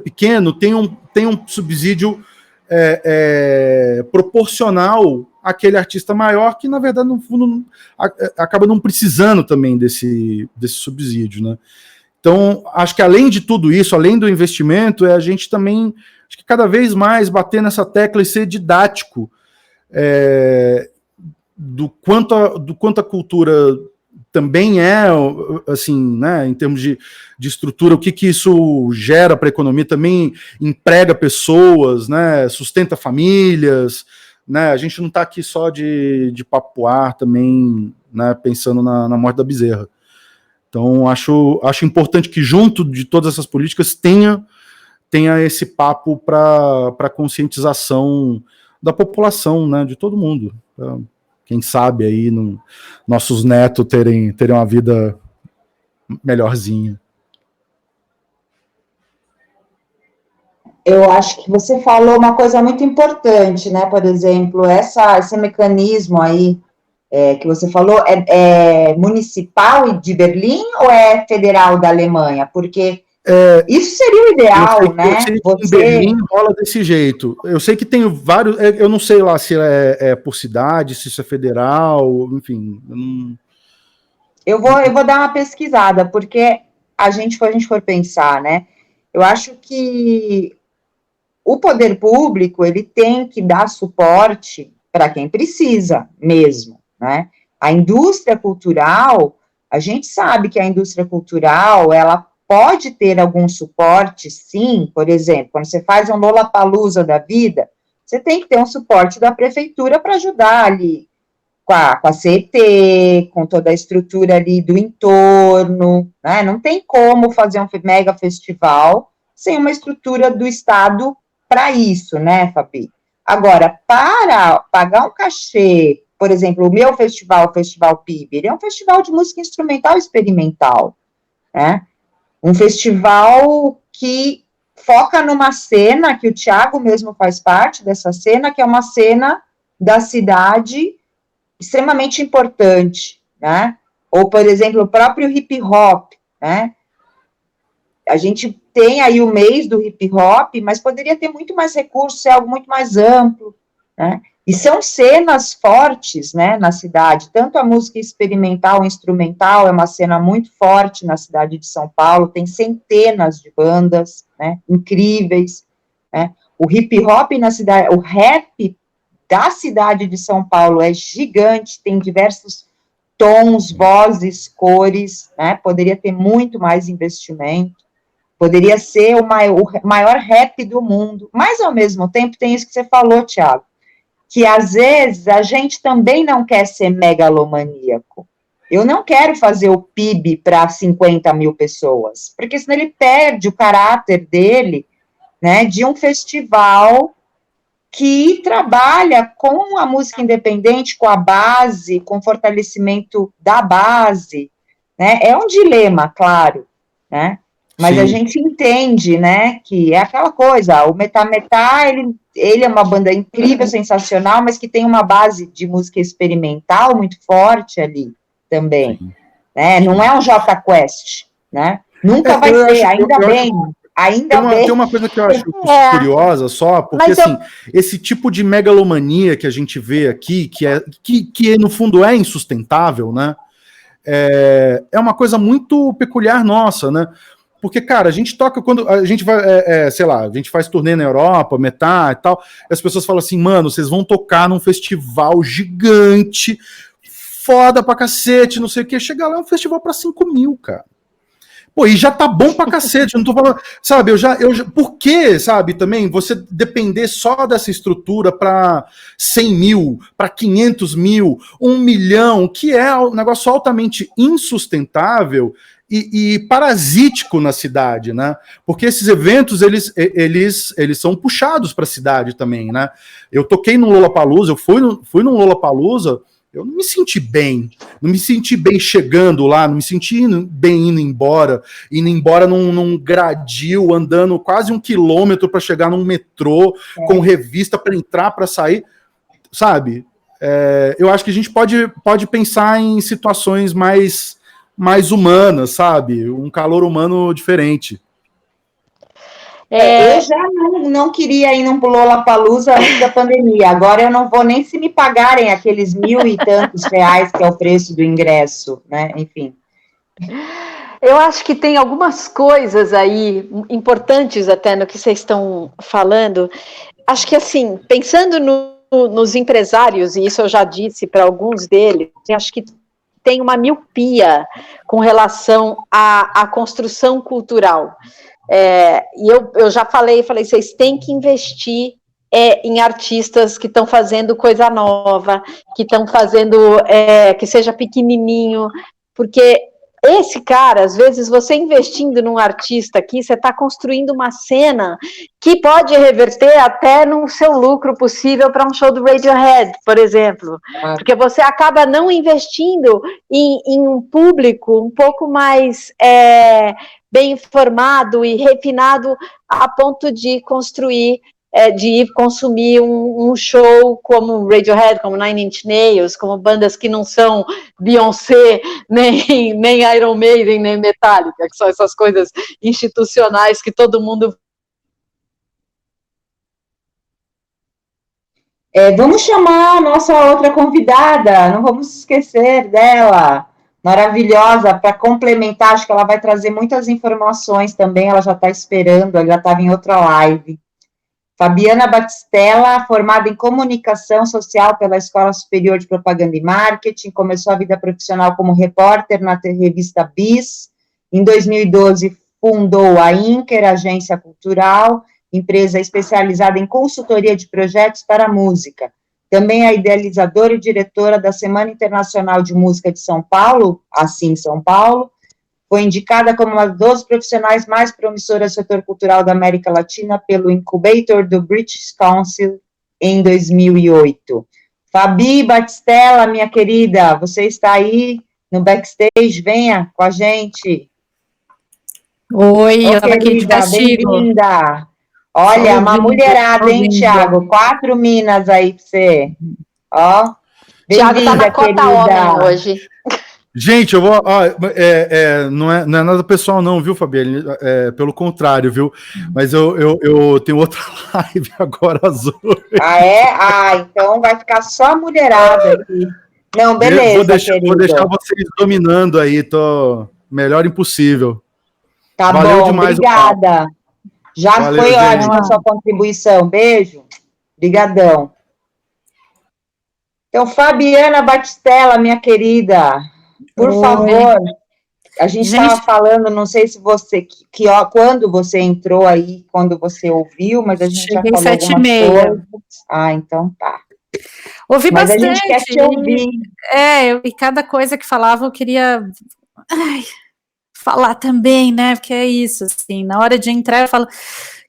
pequeno tem um subsídio proporcional àquele artista maior, que, na verdade, no fundo, acaba não precisando também desse subsídio, né? Então, acho que além de tudo isso, além do investimento, a gente também, acho que cada vez mais bater nessa tecla e ser didático do quanto a cultura também assim, né, em termos de estrutura, o que isso gera para a economia, também emprega pessoas, né, sustenta famílias, né, a gente não está aqui só de papo ar também, né, pensando na morte da bezerra. Então, acho importante que junto de todas essas políticas tenha esse papo para conscientização da população, né, de todo mundo. Quem sabe aí nossos netos terem uma vida melhorzinha. Eu acho que você falou uma coisa muito importante, né? Por exemplo, esse mecanismo aí que você falou é municipal de Berlim ou é federal da Alemanha? Porque isso seria o ideal, né? Eu sei que em Berlim rola desse jeito. Eu sei que tem vários. Eu não sei lá se é por cidade, se isso é federal, enfim. Eu vou dar uma pesquisada, porque a gente for pensar, né? Eu acho que o poder público ele tem que dar suporte para quem precisa mesmo, né? A indústria cultural, a gente sabe que a indústria cultural, ela pode ter algum suporte, sim. Por exemplo, quando você faz um Lollapalooza da vida, você tem que ter um suporte da prefeitura para ajudar ali com a CET, com toda a estrutura ali do entorno, né? Não tem como fazer um mega festival sem uma estrutura do Estado para isso, né, Fabi? Agora, para pagar um cachê, por exemplo, o meu festival, o Festival PIB, ele é um festival de música instrumental experimental, né? Um festival que foca numa cena, que o Thiago mesmo faz parte dessa cena, que é uma cena da cidade extremamente importante, né? Ou, por exemplo, o próprio hip hop, né? A gente tem aí o mês do hip hop, mas poderia ter muito mais recursos, ser algo muito mais amplo, né? E são cenas fortes, né, na cidade, tanto a música experimental, instrumental, é uma cena muito forte na cidade de São Paulo, tem centenas de bandas, né, incríveis, né? O hip hop na cidade, o rap da cidade de São Paulo é gigante, tem diversos tons, vozes, cores, né? Poderia ter muito mais investimento, poderia ser o maior rap do mundo, mas ao mesmo tempo tem isso que você falou, Thiago, que às vezes a gente também não quer ser megalomaníaco. Eu não quero fazer o PIB para 50 mil pessoas, porque senão ele perde o caráter dele, né, de um festival que trabalha com a música independente, com a base, com o fortalecimento da base, né? É um dilema, claro, né? Mas a gente entende, né, que é aquela coisa, o Metá Metá, ele é uma banda incrível, sensacional, mas que tem uma base de música experimental muito forte ali também, né? Não é um Jota Quest, né? Nunca vai ser, ainda bem. Tem uma coisa que eu acho curiosa só, porque assim, esse tipo de megalomania que a gente vê aqui, que no fundo é insustentável, né? É uma coisa muito peculiar nossa, né? Porque, cara, a gente toca quando a gente vai, sei lá, a gente faz turnê na Europa, Metá e tal, e as pessoas falam assim, mano, vocês vão tocar num festival gigante, foda pra cacete, não sei o que, chega lá, é um festival pra 5 mil, cara. Pô, e já tá bom pra cacete, eu não tô falando, sabe, por que, sabe, também, você depender só dessa estrutura pra 100 mil, pra 500 mil, 1 milhão, que é um negócio altamente insustentável e parasítico na cidade, né? Porque esses eventos, eles são puxados para a cidade também, né? Eu toquei no Lollapalooza, eu fui no Lollapalooza, eu não me senti bem chegando lá, não me senti bem indo embora num gradil, andando quase 1 quilômetro para chegar num metrô, com revista para entrar, para sair, sabe? Eu acho que a gente pode pensar em situações mais humanas, sabe? Um calor humano diferente. Eu já não queria ir num Lollapalooza antes da pandemia. Agora eu não vou nem se me pagarem aqueles 1.000 e tantos reais que é o preço do ingresso, né? Enfim. Eu acho que tem algumas coisas aí importantes até no que vocês estão falando. Acho que, assim, pensando nos empresários, e isso eu já disse para alguns deles, acho que tem uma miopia com relação à construção cultural. E eu já falei, vocês têm que investir em artistas que estão fazendo coisa nova, que estão fazendo, que seja pequenininho, porque esse cara, às vezes, você investindo num artista aqui, você está construindo uma cena que pode reverter até no seu lucro possível para um show do Radiohead, por exemplo. Porque você acaba não investindo em um público um pouco mais bem informado e refinado a ponto de construir, de ir consumir um show como Radiohead, como Nine Inch Nails, como bandas que não são Beyoncé, nem Iron Maiden, nem Metallica, que são essas coisas institucionais que todo mundo... Vamos chamar a nossa outra convidada, não vamos esquecer dela, maravilhosa, para complementar, acho que ela vai trazer muitas informações também, ela já está esperando, ela já estava em outra live. Fabiana Batistella, formada em Comunicação Social pela Escola Superior de Propaganda e Marketing, começou a vida profissional como repórter na revista Bis. Em 2012, fundou a Inker, Agência Cultural, empresa especializada em consultoria de projetos para a música. Também é idealizadora e diretora da Semana Internacional de Música de São Paulo, assim São Paulo. Foi indicada como uma das profissionais mais promissoras do setor cultural da América Latina pelo Incubator do British Council em 2008. Fabi Batistella, minha querida, você está aí no backstage, venha com a gente. Oi, eu estava aqui de castigo. Bem-vinda. Olha, uma mulherada, hein, Thiago? 4 minas aí para você. Ó, Thiago está na cota homem hoje. Gente, eu vou. Não é nada pessoal, não, viu, Fabiana? Pelo contrário, viu? Mas eu tenho outra live agora às 8. Então vai ficar só a mulherada aqui. Não, beleza. Vou deixar vocês dominando aí, tô melhor impossível. Tá Valeu bom, demais, obrigada. Já Valeu, foi gente. ótima a sua contribuição. Beijo. Obrigadão. Então, Fabiana Batistella, minha querida. Por favor, a gente estava falando, não sei se você, quando você entrou aí, quando você ouviu, mas a gente já falou algumas coisas. Então tá. Ouvi mas bastante. A gente quer te ouvir. E cada coisa que falava eu queria falar também, né, porque é isso, assim, na hora de entrar eu falo, o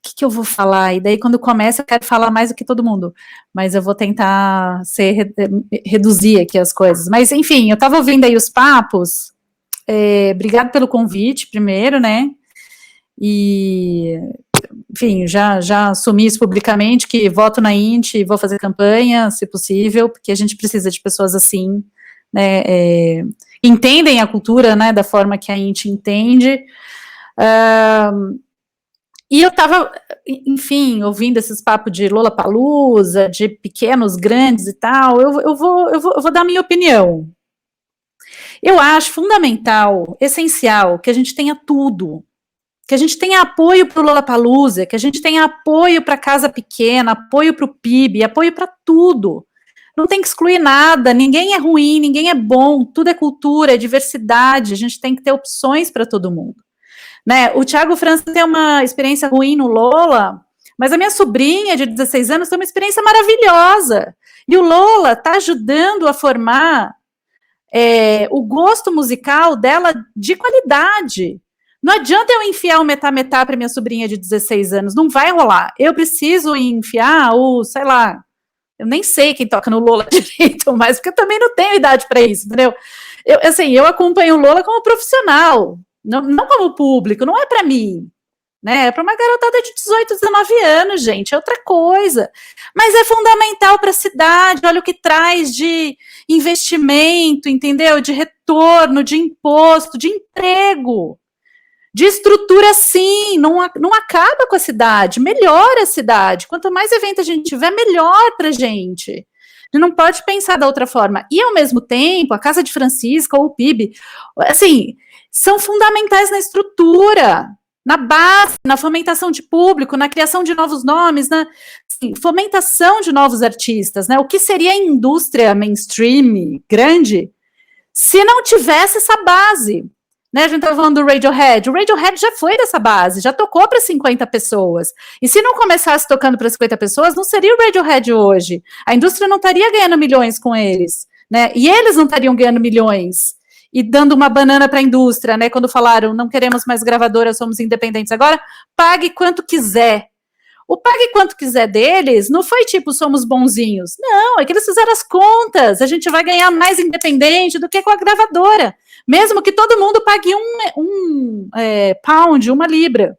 que eu vou falar? E daí quando começa eu quero falar mais do que todo mundo, mas eu vou tentar reduzir aqui as coisas, mas enfim, eu estava ouvindo aí os papos, obrigado pelo convite primeiro, né, e enfim, já assumi isso publicamente, que voto na INT e vou fazer campanha, se possível, porque a gente precisa de pessoas assim, né, entendem a cultura, né, da forma que a INT entende, e eu estava, enfim, ouvindo esses papos de Lollapalooza, de pequenos, grandes e tal, eu vou dar a minha opinião. Eu acho fundamental, essencial, que a gente tenha tudo, que a gente tenha apoio para o Lollapalooza, que a gente tenha apoio para Casa Pequena, apoio para o PIB, apoio para tudo. Não tem que excluir nada, ninguém é ruim, ninguém é bom, tudo é cultura, é diversidade, a gente tem que ter opções para todo mundo. Né? O Thiago França tem uma experiência ruim no Lola, mas a minha sobrinha de 16 anos tem uma experiência maravilhosa. E o Lola está ajudando a formar o gosto musical dela de qualidade. Não adianta eu enfiar o metá-metá para minha sobrinha de 16 anos, não vai rolar. Eu preciso enfiar sei lá, eu nem sei quem toca no Lola direito, mas porque eu também não tenho idade para isso, entendeu? Eu acompanho o Lola como profissional, não como público, não é para mim, né? É para uma garotada de 18, 19 anos, gente, é outra coisa. Mas é fundamental para a cidade, olha o que traz de investimento, entendeu? De retorno, de imposto, de emprego. De estrutura, sim, não acaba com a cidade, melhora a cidade. Quanto mais evento a gente tiver, melhor para a gente. A gente não pode pensar da outra forma. E, ao mesmo tempo, a Casa de Francisca ou o PIB, assim, são fundamentais na estrutura, na base, na fomentação de público, na criação de novos nomes, na fomentação de novos artistas, né? O que seria a indústria mainstream grande se não tivesse essa base? Né, a gente estava falando do Radiohead. O Radiohead já foi dessa base, já tocou para 50 pessoas. E se não começasse tocando para 50 pessoas, não seria o Radiohead hoje. A indústria não estaria ganhando milhões com eles, né? E eles não estariam ganhando milhões e dando uma banana para a indústria, né? Quando falaram, não queremos mais gravadoras, somos independentes agora, pague quanto quiser. O pague quanto quiser deles não foi tipo, somos bonzinhos. Não, é que eles fizeram as contas. A gente vai ganhar mais independente do que com a gravadora. Mesmo que todo mundo pague um pound, uma libra.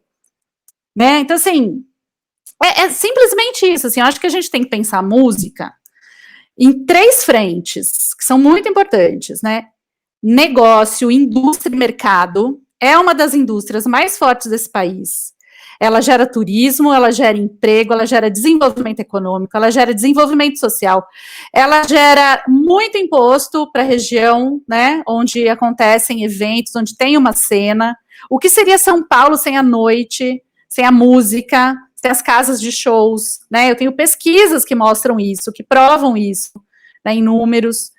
Né? Então, assim, é simplesmente isso. Assim, eu acho que a gente tem que pensar música em 3 frentes, que são muito importantes. Né? Negócio, indústria e mercado. É uma das indústrias mais fortes desse país. Ela gera turismo, ela gera emprego, ela gera desenvolvimento econômico, ela gera desenvolvimento social, ela gera muito imposto para a região, né, onde acontecem eventos, onde tem uma cena. O que seria São Paulo sem a noite, sem a música, sem as casas de shows, né? Eu tenho pesquisas que mostram isso, que provam isso, né, em números.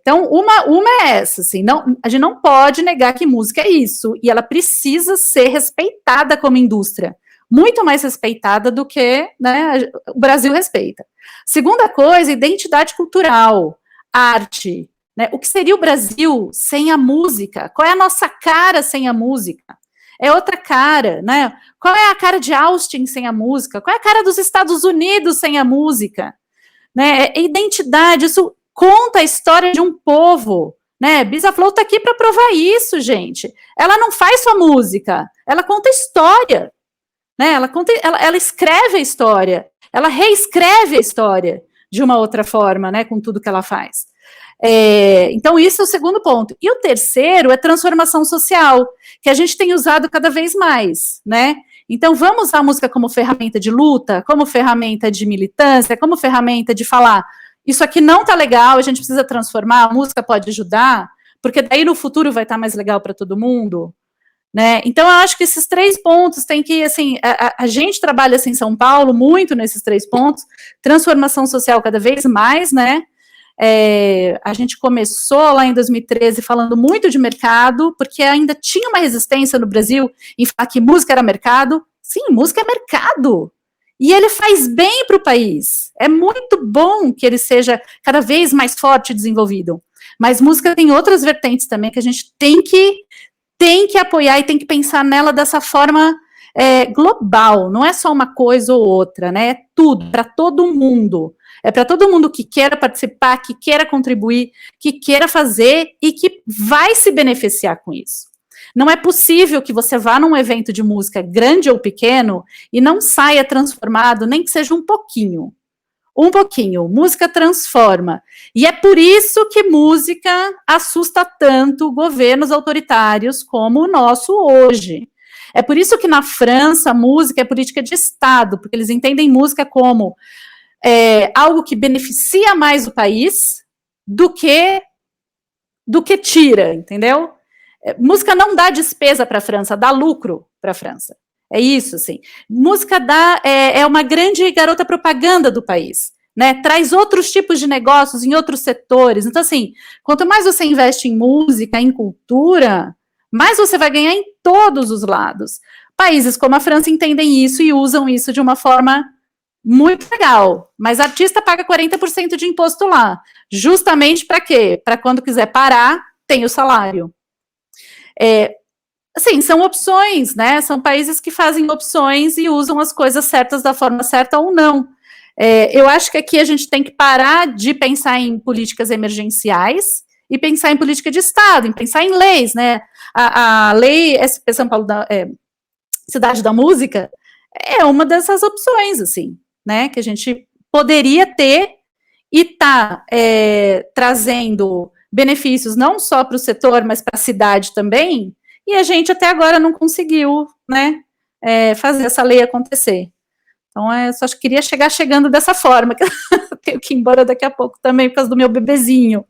Então, uma é essa, assim, a gente não pode negar que música é isso, e ela precisa ser respeitada como indústria, muito mais respeitada do que, né, o Brasil respeita. Segunda coisa, identidade cultural, arte, né, o que seria o Brasil sem a música? Qual é a nossa cara sem a música? É outra cara, né? Qual é a cara de Austin sem a música? Qual é a cara dos Estados Unidos sem a música? Né? Identidade, isso conta a história de um povo, né? Bisa Flow tá aqui para provar isso, gente. Ela não faz só música, ela conta história, né? Ela escreve a história, ela reescreve a história de uma outra forma, né? Com tudo que ela faz. Então, isso é o segundo ponto. E o terceiro é transformação social, que a gente tem usado cada vez mais, né? Então, vamos usar a música como ferramenta de luta, como ferramenta de militância, como ferramenta de falar, isso aqui não tá legal, a gente precisa transformar, a música pode ajudar, porque daí no futuro vai estar mais legal para todo mundo, né? Então, eu acho que esses 3 pontos tem que, assim, a gente trabalha assim, em São Paulo muito nesses 3 pontos, transformação social cada vez mais, né? A gente começou lá em 2013 falando muito de mercado, porque ainda tinha uma resistência no Brasil em falar que música era mercado. Sim, música é mercado. E ele faz bem para o país. É muito bom que ele seja cada vez mais forte e desenvolvido. Mas música tem outras vertentes também que a gente tem que apoiar e tem que pensar nela dessa forma global. Não é só uma coisa ou outra, né? É tudo, para todo mundo. É para todo mundo que queira participar, que queira contribuir, que queira fazer e que vai se beneficiar com isso. Não é possível que você vá num evento de música, grande ou pequeno, e não saia transformado, nem que seja um pouquinho. Um pouquinho. Música transforma. E é por isso que música assusta tanto governos autoritários como o nosso hoje. É por isso que na França, a música é política de Estado, porque eles entendem música como algo que beneficia mais o país do que tira, entendeu? Música não dá despesa para a França, dá lucro para a França. É isso, assim. Música é uma grande garota propaganda do país, né? Traz outros tipos de negócios em outros setores. Então, assim, quanto mais você investe em música, em cultura, mais você vai ganhar em todos os lados. Países como a França entendem isso e usam isso de uma forma muito legal, mas artista paga 40% de imposto lá, justamente para quê? Para quando quiser parar, tem o salário. Assim, são opções, né? São países que fazem opções e usam as coisas certas da forma certa ou não. Eu acho que aqui a gente tem que parar de pensar em políticas emergenciais e pensar em política de Estado, em pensar em leis, né? A lei SP São Paulo, Cidade da Música, é uma dessas opções, assim, né? Que a gente poderia ter e tá trazendo benefícios não só para o setor, mas para a cidade também, e a gente até agora não conseguiu, né, fazer essa lei acontecer. Então, só queria chegando dessa forma, que eu tenho que ir embora daqui a pouco também, por causa do meu bebezinho.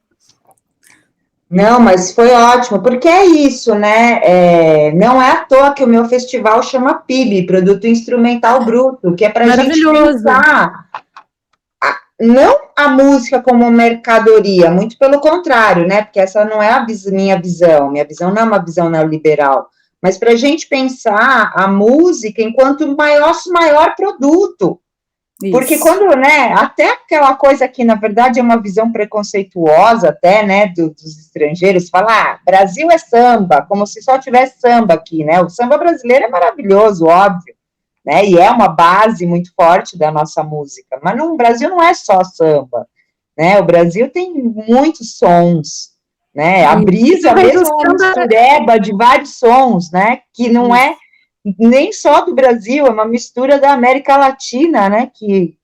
Não, mas foi ótimo, porque é isso, né? Não é à toa que o meu festival chama PIB, Produto Instrumental Bruto, que é para a gente pensar não a música como mercadoria, muito pelo contrário, né? Porque essa não é a minha visão não é uma visão neoliberal, mas para a gente pensar a música enquanto maior produto. Isso. Porque quando, né, até aquela coisa que, na verdade, é uma visão preconceituosa até, né, dos estrangeiros, falar, Brasil é samba, como se só tivesse samba aqui, né, o samba brasileiro é maravilhoso, óbvio, né, e é uma base muito forte da nossa música, mas o Brasil não é só samba, né, o Brasil tem muitos sons, né, a brisa mesmo é uma mistureba de vários sons, né, que não é nem só do Brasil, é uma mistura da América Latina, né, que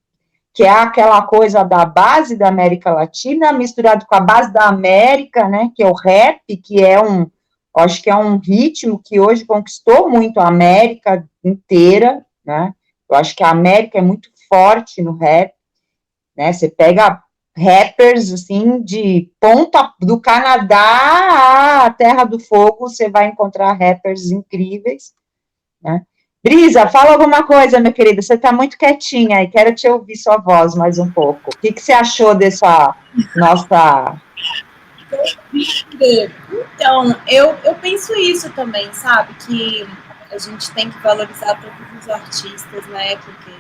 é aquela coisa da base da América Latina, misturado com a base da América, né, que é o rap, que acho que é um ritmo que hoje conquistou muito a América inteira, né, eu acho que a América é muito forte no rap, né, você pega rappers, assim, de ponta do Canadá à Terra do Fogo, você vai encontrar rappers incríveis, né? Brisa, fala alguma coisa, minha querida, você está muito quietinha e quero te ouvir sua voz mais um pouco. O que você achou dessa nossa... Então, eu penso isso também, sabe, que a gente tem que valorizar todos os artistas, né, porque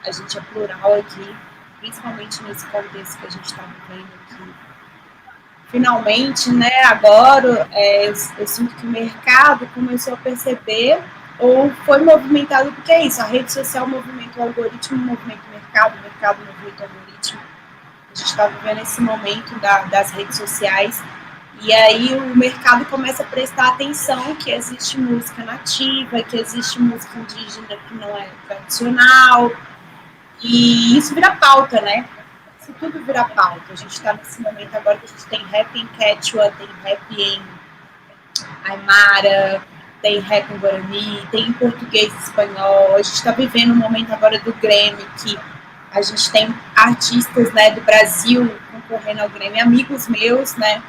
a gente é plural aqui, principalmente nesse contexto que a gente está vivendo aqui. Finalmente, né, agora, eu sinto que o mercado começou a perceber ou foi movimentado, porque é isso, a rede social movimenta o algoritmo, movimenta o mercado movimenta o algoritmo. A gente está vivendo esse momento das redes sociais, e aí o mercado começa a prestar atenção que existe música nativa, que existe música indígena que não é tradicional, e isso vira pauta, né? Isso tudo vira pauta. A gente está nesse momento agora que a gente tem rap em Quechua, tem rap em Aymara, tem rap em Guarani, tem em português e espanhol. A gente está vivendo um momento agora do Grammy, que a gente tem artistas, né, do Brasil concorrendo ao Grammy, amigos meus, né?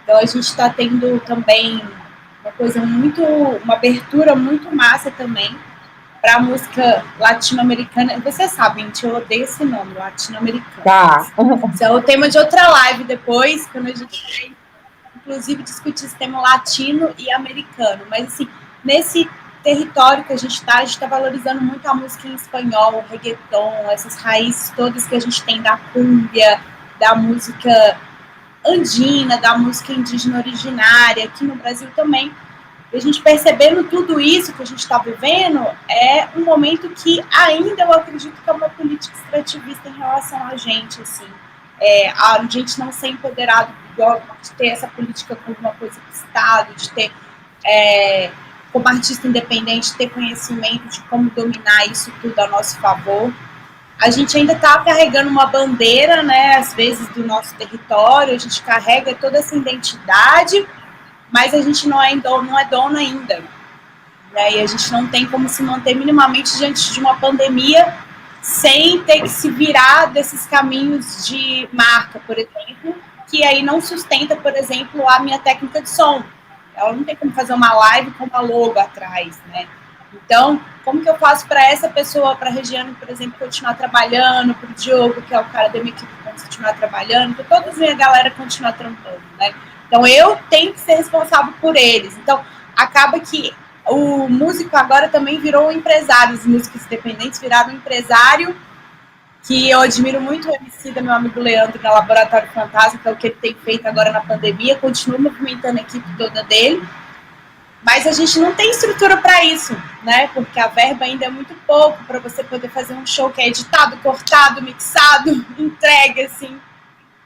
Então a gente está tendo também uma abertura muito massa também para a música latino-americana. Vocês sabem, gente, eu odeio esse nome, latino-americano. Tá. Isso é o tema de outra live depois, quando a gente vai, inclusive, discutir esse tema latino e americano. Mas, assim, nesse território que a gente está valorizando muito a música em espanhol, o reggaeton, essas raízes todas que a gente tem da cúmbia, da música andina, da música indígena originária, aqui no Brasil também. E a gente percebendo tudo isso que a gente está vivendo, é um momento que ainda eu acredito que é uma política extrativista em relação a gente, assim. A gente não ser empoderado, de ter essa política como uma coisa do Estado, de ter, como artista independente, ter conhecimento de como dominar isso tudo a nosso favor. A gente ainda está carregando uma bandeira, né, às vezes, do nosso território, a gente carrega toda essa identidade, mas a gente não é dono ainda. E aí a gente não tem como se manter minimamente diante de uma pandemia sem ter que se virar desses caminhos de marca, por exemplo, que aí não sustenta, por exemplo, a minha técnica de som. Ela não tem como fazer uma live com uma logo atrás, né? Então, como que eu faço para essa pessoa, para a Regiane, por exemplo, continuar trabalhando, para o Diogo, que é o cara da minha equipe, continuar trabalhando, para toda a minha galera continuar trampando, né? Então, eu tenho que ser responsável por eles. Então, acaba que o músico agora também virou um empresário. Os músicos independentes viraram um empresário que eu admiro muito o Emicida, meu amigo Leandro, da Laboratório Fantasma, que é o que ele tem feito agora na pandemia, continua movimentando a equipe toda dele, mas a gente não tem estrutura para isso, né? Porque a verba ainda é muito pouco para você poder fazer um show que é editado, cortado, mixado, entregue, assim,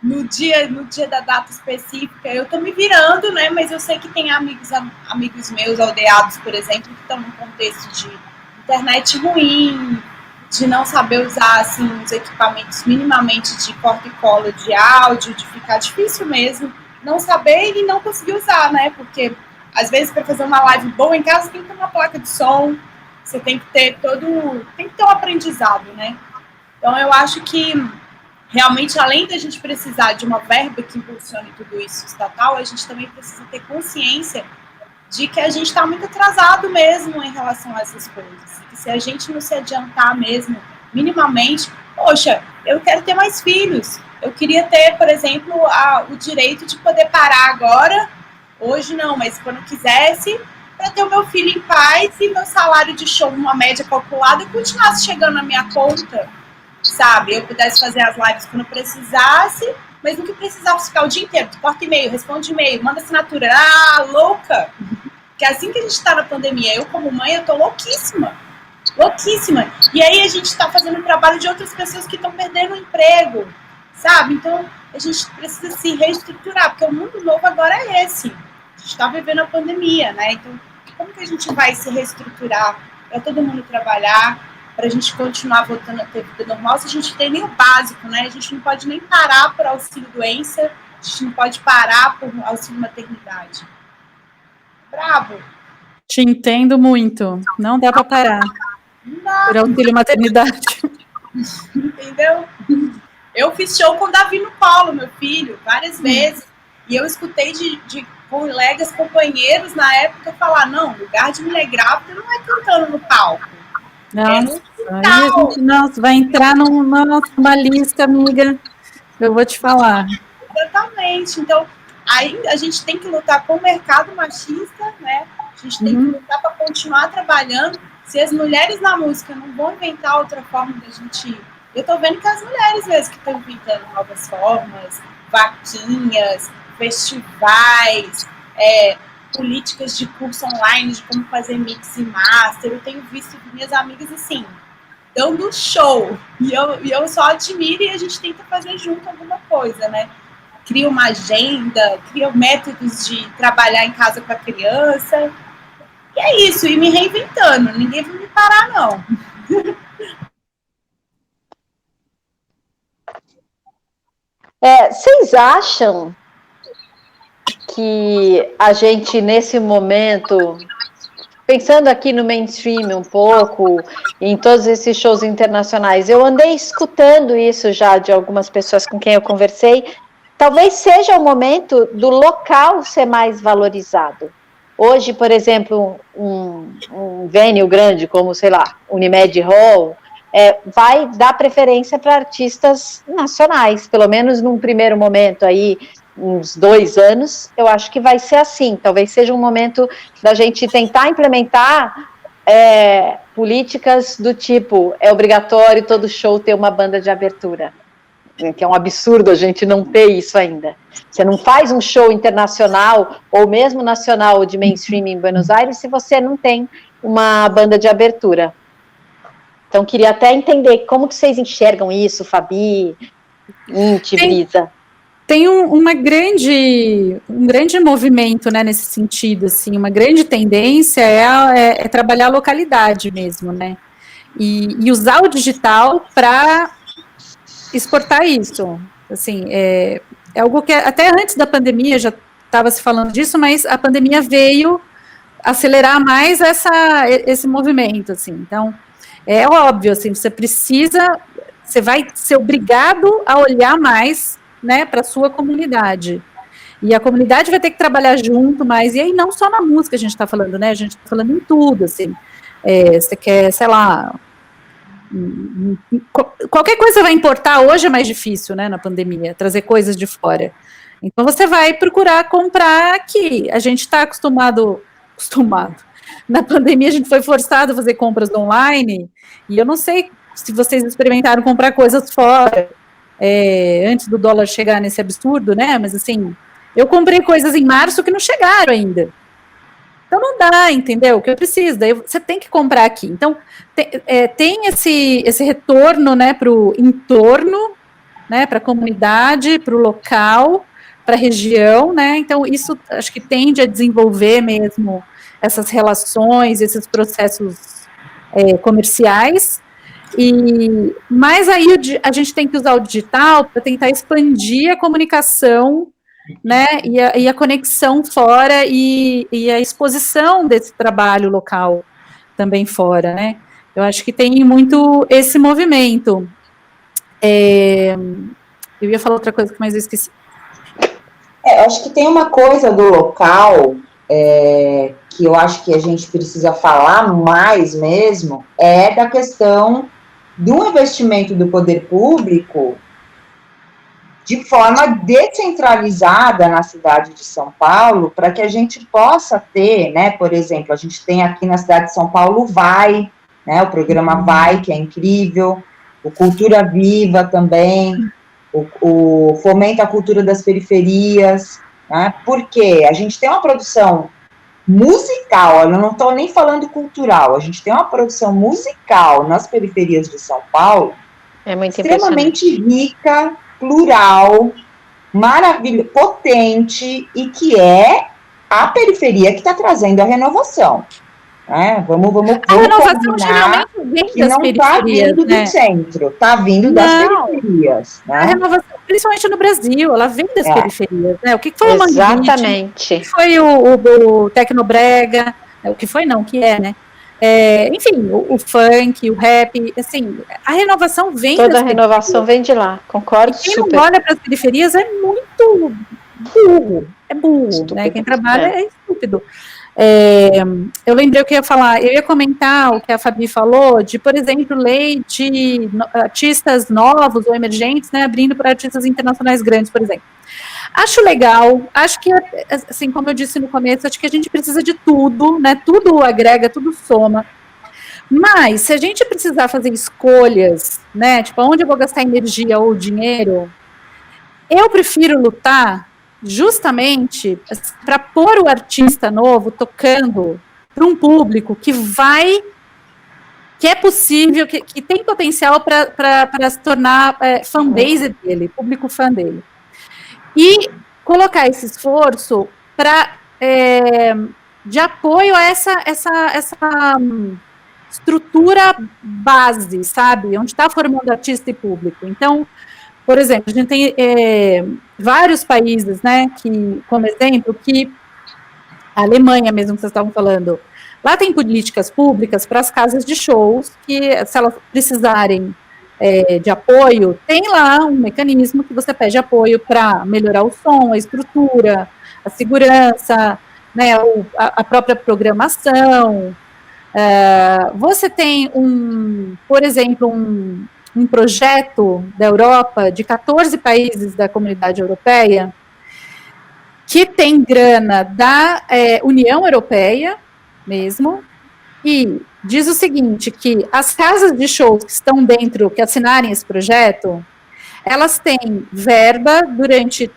no dia da data específica. Eu tô me virando, né? Mas eu sei que tem amigos meus, aldeados, por exemplo, que estão num contexto de internet ruim, de não saber usar, assim, os equipamentos minimamente de corta e cola de áudio, de ficar difícil mesmo, não saber e não conseguir usar, né? Porque às vezes, para fazer uma live boa em casa, tem que ter uma placa de som, você tem que ter um aprendizado, né? Então, eu acho que, realmente, além da gente precisar de uma verba que impulsione tudo isso estatal, a gente também precisa ter consciência de que a gente está muito atrasado mesmo em relação a essas coisas. E se a gente não se adiantar mesmo, minimamente, poxa, eu quero ter mais filhos. Eu queria ter, por exemplo, o direito de poder parar agora. Hoje não, mas quando quisesse, para ter o meu filho em paz e meu salário de show, uma média calculada, e continuasse chegando na minha conta, sabe? Eu pudesse fazer as lives quando precisasse, mas no que precisasse ficar o dia inteiro. Corta e-mail, responde e-mail, manda assinatura. Ah, louca! Porque assim que a gente está na pandemia, eu como mãe, eu tô louquíssima. Louquíssima. E aí a gente está fazendo o trabalho de outras pessoas que estão perdendo o emprego, sabe? Então, a gente precisa se reestruturar, porque o mundo novo agora é esse. A gente está vivendo a pandemia, né? Então, como que a gente vai se reestruturar para todo mundo trabalhar, para a gente continuar voltando a ter vida normal, se a gente tem nem o básico, né? A gente não pode nem parar por auxílio-doença, a gente não pode parar por auxílio-maternidade. Bravo! Te entendo muito. Não dá para parar. Por auxílio-maternidade. Entendeu? Eu fiz show com o Davi no colo, meu filho, várias vezes. E eu escutei de colegas, companheiros na época falar, não, lugar de mulher grávida não é cantando no palco. Nossa, aí a gente vai entrar numa lista, amiga. Eu vou te falar. Exatamente. Então, aí a gente tem que lutar com o mercado machista, né? A gente tem que lutar para continuar trabalhando. Se as mulheres na música não vão inventar outra forma da gente... Eu tô vendo que as mulheres mesmo que estão inventando novas formas, vaquinhas, festivais, políticas de curso online de como fazer mix e master. Eu tenho visto minhas amigas assim, dando show. E eu só admiro, e a gente tenta fazer junto alguma coisa, né? Cria uma agenda, cria métodos de trabalhar em casa com a criança. E é isso, e me reinventando. Ninguém vai me parar, não. Vocês acham que a gente, nesse momento, pensando aqui no mainstream um pouco, em todos esses shows internacionais, eu andei escutando isso já de algumas pessoas com quem eu conversei, talvez seja o momento do local ser mais valorizado. Hoje, por exemplo, um venue grande como, sei lá, Unimed Hall, vai dar preferência para artistas nacionais, pelo menos num primeiro momento aí, uns 2 anos, eu acho que vai ser assim. Talvez seja um momento da gente tentar implementar políticas do tipo, é obrigatório todo show ter uma banda de abertura, que é um absurdo a gente não ter isso ainda. Você não faz um show internacional, ou mesmo nacional ou de mainstream em Buenos Aires, se você não tem uma banda de abertura. Então, queria até entender como que vocês enxergam isso, Fabi, Inti, Brisa. Tem um grande movimento, né, nesse sentido, assim, uma grande tendência é trabalhar a localidade mesmo, né, e usar o digital para exportar isso, assim, é algo que até antes da pandemia já estava se falando disso, mas a pandemia veio acelerar mais esse movimento, assim, então, é óbvio, assim, você vai ser obrigado a olhar mais, né, para a sua comunidade. E a comunidade vai ter que trabalhar junto mais, e aí não só na música a gente está falando, né, a gente está falando em tudo, assim, você quer, sei lá, qualquer coisa vai importar, hoje é mais difícil, né, na pandemia, trazer coisas de fora. Então você vai procurar comprar aqui, a gente está acostumado, na pandemia a gente foi forçado a fazer compras online, e eu não sei se vocês experimentaram comprar coisas fora, antes do dólar chegar nesse absurdo, né? Mas assim, eu comprei coisas em março que não chegaram ainda. Então não dá, entendeu? O que eu preciso, daí você tem que comprar aqui. Então tem esse retorno, né, para o entorno, né, para a comunidade, para o local, para a região, né? Então isso acho que tende a desenvolver mesmo essas relações, esses processos comerciais. Mas aí a gente tem que usar o digital para tentar expandir a comunicação, né, e a conexão fora e a exposição desse trabalho local também fora, né? Eu acho que tem muito esse movimento. Eu ia falar outra coisa, mas eu esqueci. Acho que tem uma coisa do local que eu acho que a gente precisa falar mais mesmo, da questão do investimento do poder público de forma descentralizada na cidade de São Paulo, para que a gente possa ter, né, por exemplo, a gente tem aqui na cidade de São Paulo o programa Vai, que é incrível, o Cultura Viva também, o Fomenta a Cultura das Periferias, né, porque a gente tem uma produção musical, eu não estou nem falando cultural, a gente tem uma produção musical nas periferias de São Paulo, extremamente rica, plural, maravilhosa, potente, e que é a periferia que está trazendo a renovação. Vamos a renovação geralmente vem que não está vindo do centro, está vindo das periferias. Né? A renovação, principalmente no Brasil, ela vem das periferias. Né? O que foi o Manguite? Exatamente. O que foi o Tecnobrega? O que foi não, o que é, né? Enfim, o funk, o rap, assim, a renovação vem toda a renovação vem de lá, concordo super. Quem não olha para as periferias é muito burro, estúpido, né? Quem trabalha é estúpido. Eu lembrei o que eu ia falar, eu ia comentar o que a Fabi falou, de, por exemplo, lei de artistas novos ou emergentes, né, abrindo para artistas internacionais grandes, por exemplo. Acho legal, acho que, assim, como eu disse no começo, acho que a gente precisa de tudo, né, tudo agrega, tudo soma, mas se a gente precisar fazer escolhas, né, tipo, onde eu vou gastar energia ou dinheiro, eu prefiro lutar justamente para pôr o artista novo tocando para um público que é possível, que tem potencial para se tornar fanbase dele, público fã dele. E colocar esse esforço de apoio a essa estrutura base, sabe? Onde está formando artista e público. Então, por exemplo, a gente tem vários países, né, que, como exemplo, que a Alemanha mesmo, que vocês estavam falando, lá tem políticas públicas para as casas de shows, que se elas precisarem de apoio, tem lá um mecanismo que você pede apoio para melhorar o som, a estrutura, a segurança, né, a própria programação. Você tem por exemplo, um projeto da Europa, de 14 países da comunidade europeia, que tem grana da União Europeia mesmo, e diz o seguinte, que as casas de shows que estão dentro, que assinarem esse projeto, elas têm verba durante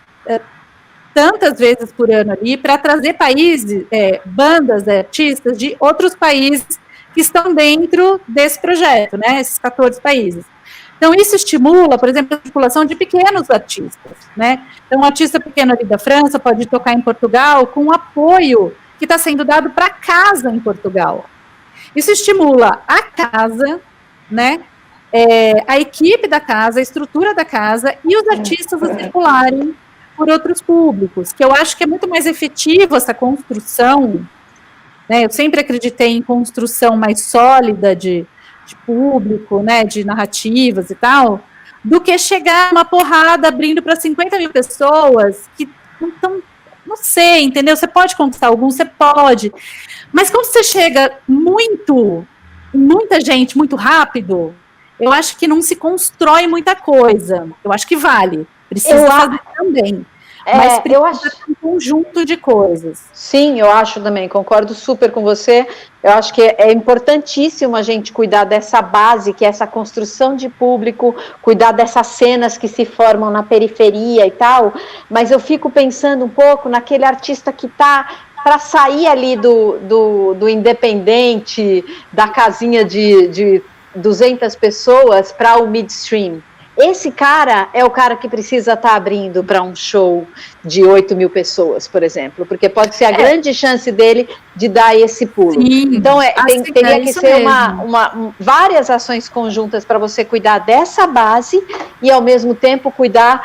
tantas vezes por ano ali, para trazer países, bandas, artistas de outros países que estão dentro desse projeto, né, esses 14 países. Então, isso estimula, por exemplo, a circulação de pequenos artistas, né? Então, um artista pequeno ali da França pode tocar em Portugal com apoio que está sendo dado para a casa em Portugal. Isso estimula a casa, né? A equipe da casa, a estrutura da casa e os artistas a circularem por outros públicos, que eu acho que é muito mais efetivo essa construção, né? Eu sempre acreditei em construção mais sólida de público, né, de narrativas e tal, do que chegar uma porrada abrindo para 50 mil pessoas que não estão, não sei, entendeu? Você pode conquistar alguns, você pode, mas quando você chega muita gente, muito rápido, eu acho que não se constrói muita coisa. Eu acho que vale, precisa fazer também. Mas eu acho um conjunto de coisas. Sim, eu acho também, concordo super com você. Eu acho que é importantíssimo a gente cuidar dessa base, que é essa construção de público, cuidar dessas cenas que se formam na periferia e tal, mas eu fico pensando um pouco naquele artista que está para sair ali do independente, da casinha de 200 pessoas para o midstream. Esse cara é o cara que precisa estar abrindo para um show de 8 mil pessoas, por exemplo, porque pode ser a grande chance dele de dar esse pulo. Sim, então, teria que ser mesmo. várias ações conjuntas para você cuidar dessa base e, ao mesmo tempo, cuidar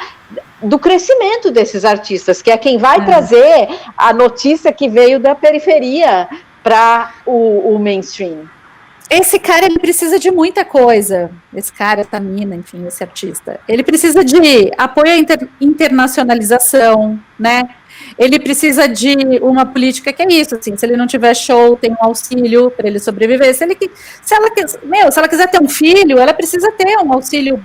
do crescimento desses artistas, que é quem vai trazer a notícia que veio da periferia para o mainstream. Esse cara, ele precisa de muita coisa. Esse cara, essa mina, enfim, esse artista. Ele precisa de apoio à internacionalização, né? Ele precisa de uma política que é isso, assim, se ele não tiver show, tem um auxílio para ele sobreviver. Se ela quiser ter um filho, ela precisa ter um auxílio,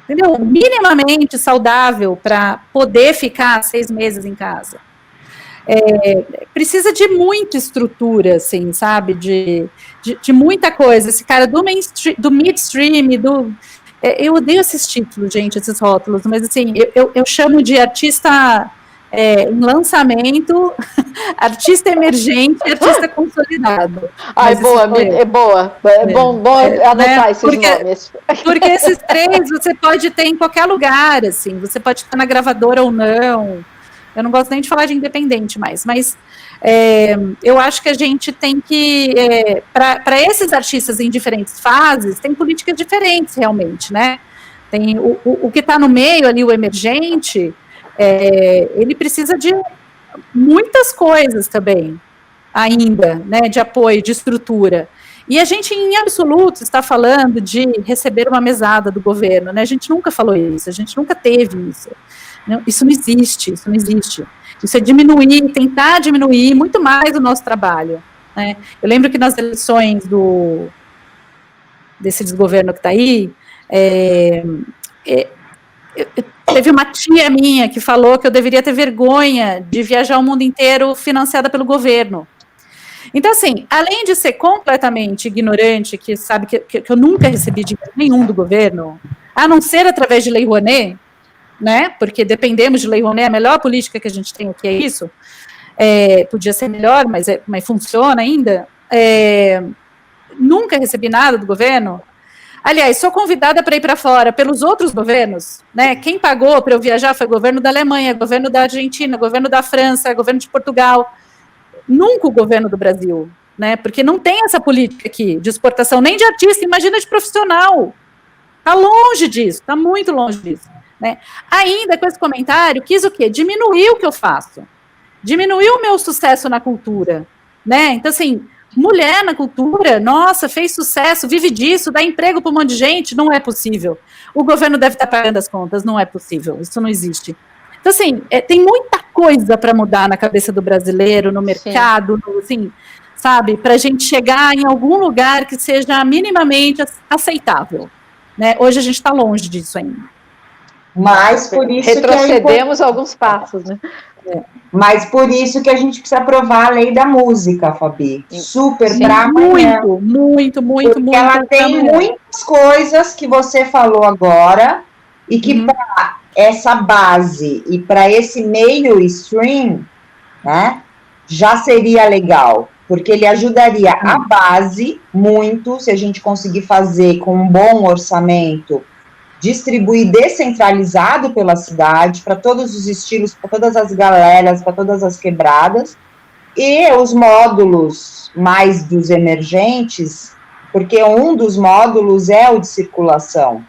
entendeu? Minimamente saudável para poder ficar 6 meses em casa. Precisa de muita estrutura, assim, sabe, de muita coisa. Esse cara do midstream, eu odeio esses títulos, gente, esses rótulos, mas assim, eu chamo de artista em lançamento, artista emergente e artista consolidado. Ai, boa, é boa. É bom anotar esses nomes. Porque esses 3 você pode ter em qualquer lugar, assim, você pode estar na gravadora ou não. Eu não gosto nem de falar de independente mais, mas eu acho que a gente tem que, para esses artistas em diferentes fases, tem políticas diferentes realmente, né? Tem o que está no meio ali, o emergente, ele precisa de muitas coisas também, ainda, né, de apoio, de estrutura. E a gente, em absoluto, está falando de receber uma mesada do governo, né? A gente nunca falou isso, a gente nunca teve isso. Não, isso não existe, isso não existe. Isso é diminuir, tentar diminuir muito mais o nosso trabalho, né? Eu lembro que nas eleições desse desgoverno que está aí, teve uma tia minha que falou que eu deveria ter vergonha de viajar o mundo inteiro financiada pelo governo. Então, assim, além de ser completamente ignorante, que sabe que eu nunca recebi dinheiro nenhum do governo, a não ser através de Lei Rouanet, né, porque dependemos de Lei Rouanet, a melhor política que a gente tem aqui é isso, podia ser melhor, mas funciona ainda, nunca recebi nada do governo. Aliás, sou convidada para ir para fora pelos outros governos, né, quem pagou para eu viajar foi o governo da Alemanha, governo da Argentina, governo da França, governo de Portugal, nunca o governo do Brasil, né, porque não tem essa política aqui de exportação, nem de artista, imagina de profissional, está longe disso, está muito longe disso. Né? Ainda com esse comentário, quis o quê? Diminuir o que eu faço, diminuir o meu sucesso na cultura, né? Então, assim, mulher na cultura, nossa, fez sucesso, vive disso, dá emprego para um monte de gente, não é possível. O governo deve estar pagando as contas, não é possível, isso não existe. Então, assim, tem muita coisa para mudar na cabeça do brasileiro, no mercado, assim, sabe, para a gente chegar em algum lugar que seja minimamente aceitável, né? Hoje a gente está longe disso ainda. Mas por isso retrocedemos alguns passos, né? Mas por isso que a gente precisa aprovar a lei da música, Fabi. Super para amanhã. Muito. Porque ela tem muitas coisas que você falou agora e que para essa base e para esse meio stream, né, já seria legal, porque ele ajudaria a base muito, se a gente conseguir fazer com um bom orçamento, distribuir descentralizado pela cidade, para todos os estilos, para todas as galeras, para todas as quebradas, e os módulos mais dos emergentes, porque um dos módulos é o de circulação,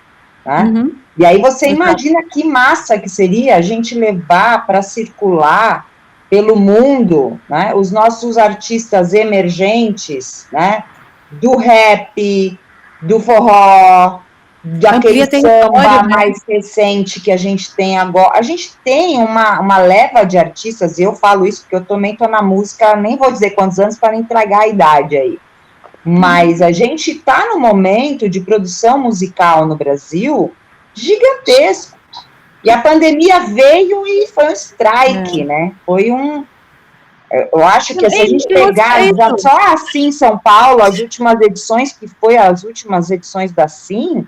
né? E aí você imagina que massa que seria a gente levar para circular pelo mundo, né, os nossos artistas emergentes, né, do rap, do forró, daquele samba mais recente que a gente tem agora. A gente tem uma leva de artistas, e eu falo isso porque eu também estou na música, nem vou dizer quantos anos para não entregar a idade aí, mas a gente está no momento de produção musical no Brasil gigantesco, E a pandemia veio e foi um strike, né? Foi eu acho que se a gente pegar já só assim São Paulo, as últimas edições, que foi as últimas edições da Sim,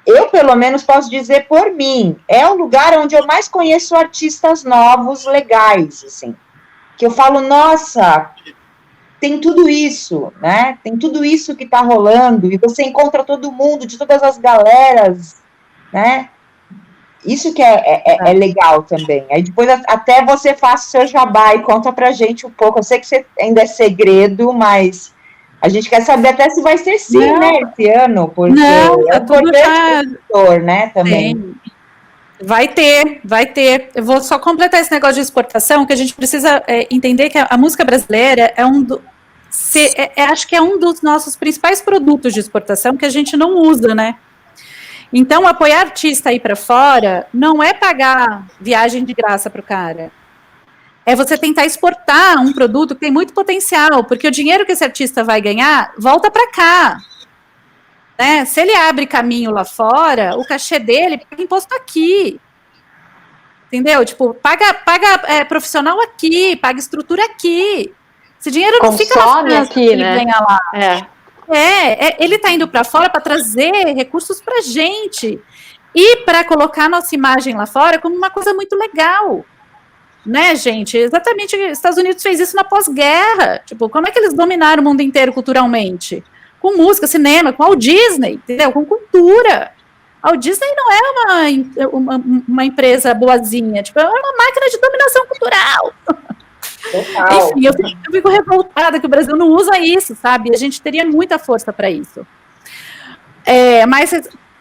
eu pelo menos posso dizer por mim, é o lugar onde eu mais conheço artistas novos, legais, assim, que eu falo, nossa, tem tudo isso, né? Tem tudo isso que tá rolando, e você encontra todo mundo, de todas as galeras, né? Isso que é legal também. Aí depois até você faz o seu jabá e conta pra gente um pouco. Eu sei que você ainda é segredo, mas a gente quer saber até se vai ser sim, né, esse ano, porque é importante pro setor, né, também. Sim. Vai ter. Eu vou só completar esse negócio de exportação, que a gente precisa entender que a música brasileira acho que é um dos nossos principais produtos de exportação que a gente não usa, né? Então, apoiar artista aí para fora não é pagar viagem de graça para o cara. É você tentar exportar um produto que tem muito potencial, porque o dinheiro que esse artista vai ganhar volta para cá. Né? Se ele abre caminho lá fora, o cachê dele paga imposto aqui. Entendeu? Tipo, paga profissional aqui, paga estrutura aqui. Esse dinheiro não fica na França aqui, ele né? ganha lá. Ele está indo para fora para trazer recursos para a gente e para colocar nossa imagem lá fora como uma coisa muito legal, né, gente? Exatamente, os Estados Unidos fez isso na pós-guerra. Tipo, como é que eles dominaram o mundo inteiro culturalmente? Com música, cinema, com a Walt Disney, entendeu? Com cultura. A Walt Disney não é uma empresa boazinha, tipo, é uma máquina de dominação cultural. Total. Enfim, eu fico revoltada que o Brasil não usa isso, sabe? A gente teria muita força para isso. Mas,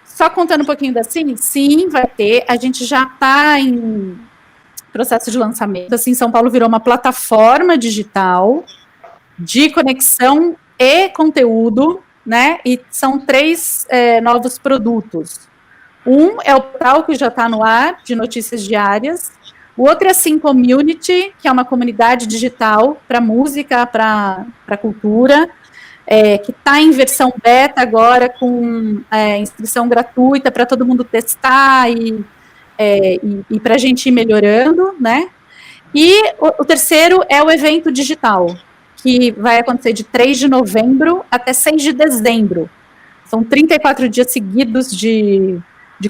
só contando um pouquinho da Sim, sim, vai ter. A gente já está em processo de lançamento. Assim, São Paulo virou uma plataforma digital de conexão e conteúdo, né? E são 3 novos produtos. Um é o portal que já está no ar, de notícias diárias. O outro é a Sim Community, que é uma comunidade digital para música, para cultura, que está em versão beta agora, com inscrição gratuita para todo mundo testar e para a gente ir melhorando, né? E o terceiro é o evento digital, que vai acontecer de 3 de novembro até 6 de dezembro. São 34 dias seguidos de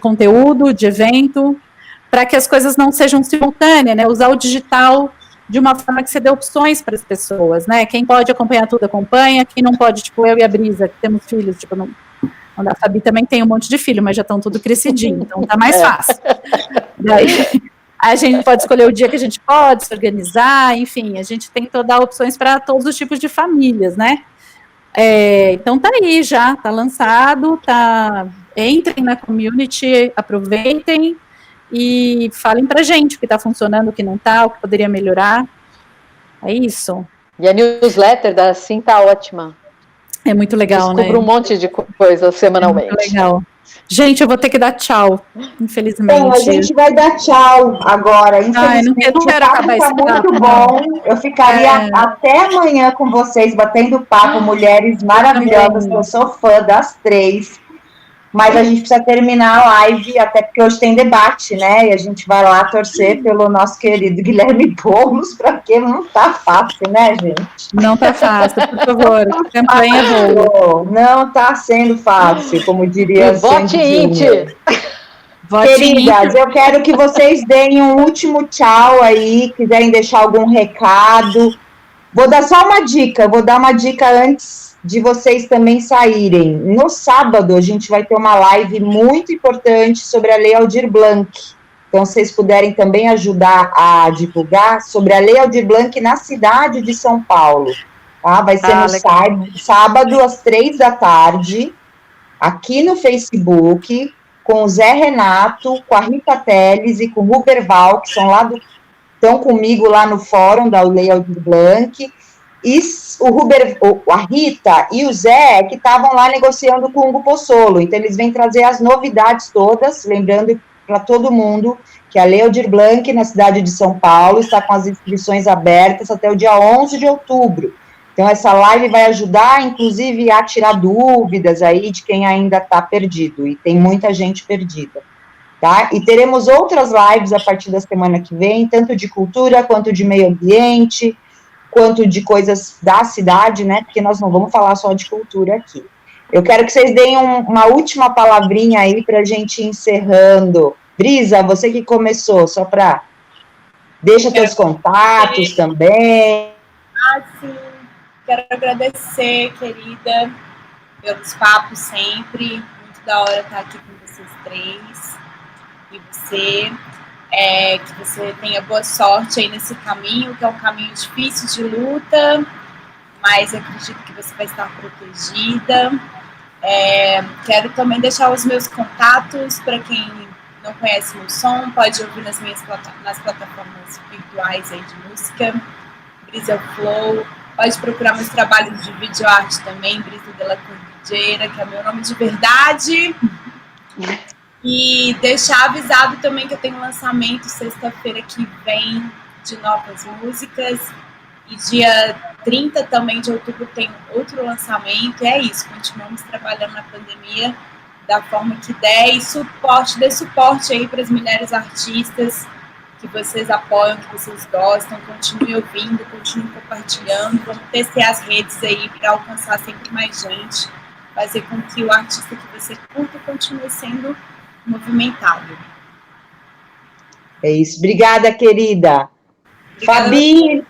conteúdo, de evento, para que as coisas não sejam simultâneas, né? Usar o digital de uma forma que você dê opções para as pessoas, né? Quem pode acompanhar tudo, acompanha. Quem não pode, tipo, eu e a Brisa, que temos filhos, tipo, não... A Fabi também tem um monte de filho, mas já estão tudo crescidinho, então tá mais fácil. Daí, a gente pode escolher o dia que a gente pode se organizar, enfim, a gente tentou dar opções para todos os tipos de famílias, né? Então tá aí já, tá lançado, entrem na community, aproveitem e falem pra gente o que tá funcionando, o que não tá, o que poderia melhorar. É isso. E a newsletter da Sim tá ótima. É muito legal, né? Descubro um monte de coisa semanalmente. Muito legal. Gente, eu vou ter que dar tchau, infelizmente. Então, a gente vai dar tchau agora. Infelizmente, não quero acabar tá muito bom. Eu ficaria até amanhã com vocês, batendo papo, mulheres maravilhosas, que eu sou fã das 3. Mas a gente precisa terminar a live, até porque hoje tem debate, né? E a gente vai lá torcer pelo nosso querido Guilherme Boulos, porque não tá fácil, né, gente? Não tá fácil, por favor. Campanha boa. Não tá sendo fácil, como diria Vote Inti. Queridas, eu quero que vocês deem um último tchau aí, quiserem deixar algum recado. Vou dar só uma dica, vou dar uma dica antes de vocês também saírem. No sábado, a gente vai ter uma live muito importante sobre a Lei Aldir Blanc. Então, se vocês puderem também ajudar a divulgar sobre a Lei Aldir Blanc na cidade de São Paulo. Tá? Vai ser no sábado, às 15h, aqui no Facebook, com o Zé Renato, com a Rita Teles e com o Ruberval, que estão comigo lá no fórum da Lei Aldir Blanc. E a Rita e o Zé, que estavam lá negociando com o Hugo Pozzolo. Então, eles vêm trazer as novidades todas, lembrando para todo mundo que a Lei Aldir Blanc, na cidade de São Paulo, está com as inscrições abertas até o dia 11 de outubro. Então, essa live vai ajudar, inclusive, a tirar dúvidas aí de quem ainda está perdido. E tem muita gente perdida. tá? E teremos outras lives a partir da semana que vem, tanto de cultura, quanto de meio ambiente, quanto de coisas da cidade, né? Porque nós não vamos falar só de cultura aqui. Eu quero que vocês deem uma última palavrinha aí para a gente ir encerrando. Brisa, você que começou, só para... Deixa teus contatos também. Sim. Quero agradecer, querida, pelos papos sempre. Muito da hora estar aqui com vocês três. E você, que você tenha boa sorte aí nesse caminho, que é um caminho difícil de luta, mas acredito que você vai estar protegida. Quero também deixar os meus contatos para quem não conhece meu som, pode ouvir nas plataformas virtuais aí de música, Brisa Flow, pode procurar meus trabalhos de videoarte também, Brisa de la Cordillera, que é meu nome de verdade. E deixar avisado também que eu tenho um lançamento sexta-feira que vem de novas músicas. E dia 30 também de outubro tem outro lançamento. E é isso, continuamos trabalhando na pandemia da forma que der. E dê suporte aí para as mulheres artistas que vocês apoiam, que vocês gostam. Continuem ouvindo, continuem compartilhando. Vamos testar as redes aí para alcançar sempre mais gente. Fazer com que o artista que você curta continue sendo movimentado. É isso. Obrigada, querida. Fabi,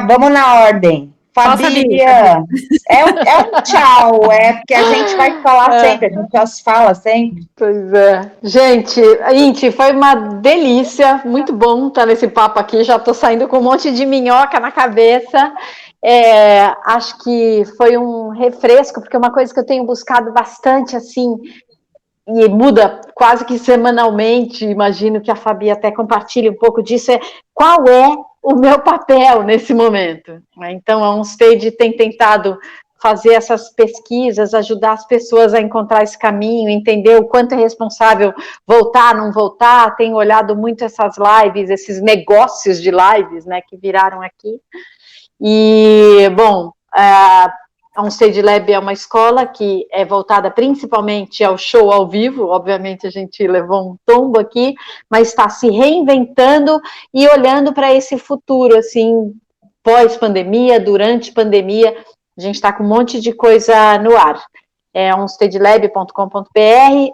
vamos na ordem. Fabi, é um tchau, porque a gente vai falar sempre, a gente já se fala sempre. Pois é. Gente, Inti, foi uma delícia, muito bom estar nesse papo aqui, já estou saindo com um monte de minhoca na cabeça. Acho que foi um refresco, porque é uma coisa que eu tenho buscado bastante, assim, e muda quase que semanalmente, imagino que a Fabi até compartilhe um pouco disso, qual é o meu papel nesse momento. Então, a OnStage tem tentado fazer essas pesquisas, ajudar as pessoas a encontrar esse caminho, entender o quanto é responsável voltar, não voltar, tenho olhado muito essas lives, esses negócios de lives, né, que viraram aqui. E, bom, a OnStage Lab é uma escola que é voltada principalmente ao show ao vivo, obviamente a gente levou um tombo aqui, mas está se reinventando e olhando para esse futuro, assim, pós-pandemia, durante pandemia, a gente está com um monte de coisa no ar. É onstagelab.com.br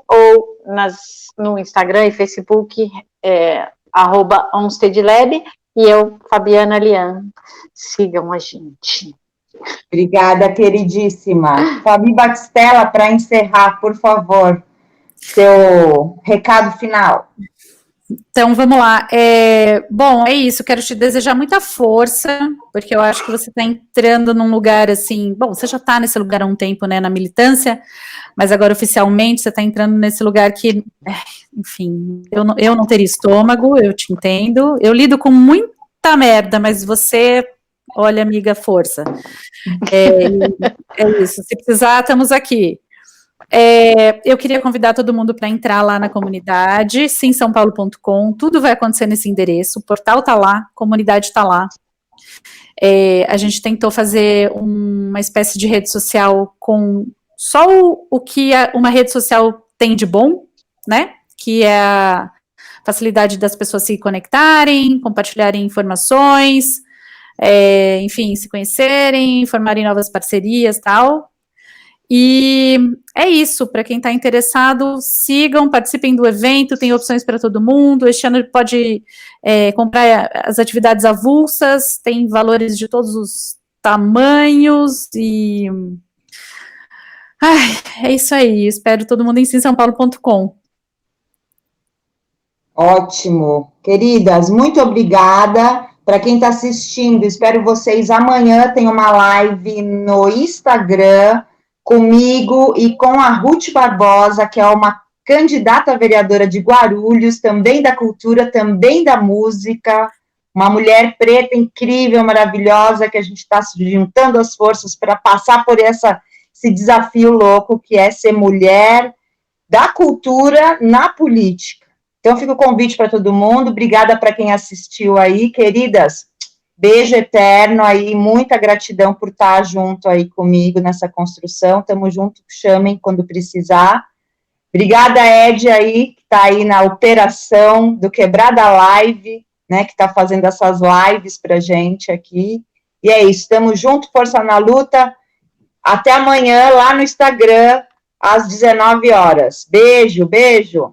ou no Instagram e Facebook, @onstagelab, e eu, Fabiana Lian. Sigam a gente. Obrigada, queridíssima. Fabi Batistella, para encerrar, por favor, seu recado final. Então, vamos lá. Bom, é isso. Quero te desejar muita força, porque eu acho que você está entrando num lugar assim... Bom, você já está nesse lugar há um tempo, né, na militância, mas agora oficialmente você está entrando nesse lugar que, enfim, eu não teria estômago, eu te entendo. Eu lido com muita merda, mas você... Olha, amiga, força. É isso. Se precisar, estamos aqui. Eu queria convidar todo mundo para entrar lá na comunidade, simsaopaulo.com, tudo vai acontecer nesse endereço, o portal está lá, a comunidade está lá. A gente tentou fazer uma espécie de rede social com só o que uma rede social tem de bom, né? Que é a facilidade das pessoas se conectarem, compartilharem informações, enfim, se conhecerem, formarem novas parcerias e tal. E é isso, para quem está interessado, sigam, participem do evento, tem opções para todo mundo. Este ano pode comprar as atividades avulsas, tem valores de todos os tamanhos, e é isso aí, espero todo mundo em simsaopaulo.com. Ótimo. Queridas, muito obrigada. Para quem está assistindo, espero vocês amanhã, tem uma live no Instagram, comigo e com a Ruth Barbosa, que é uma candidata a vereadora de Guarulhos, também da cultura, também da música, uma mulher preta incrível, maravilhosa, que a gente está juntando as forças para passar por esse desafio louco que é ser mulher da cultura na política. Então, fica o convite para todo mundo, obrigada para quem assistiu aí, queridas, beijo eterno aí, muita gratidão por estar junto aí comigo nessa construção, tamo junto, chamem quando precisar. Obrigada, Ed, aí, que está aí na operação do Quebrada Live, né, que está fazendo essas lives para a gente aqui. E é isso, estamos juntos, força na luta. Até amanhã, lá no Instagram, às 19 horas. Beijo, beijo.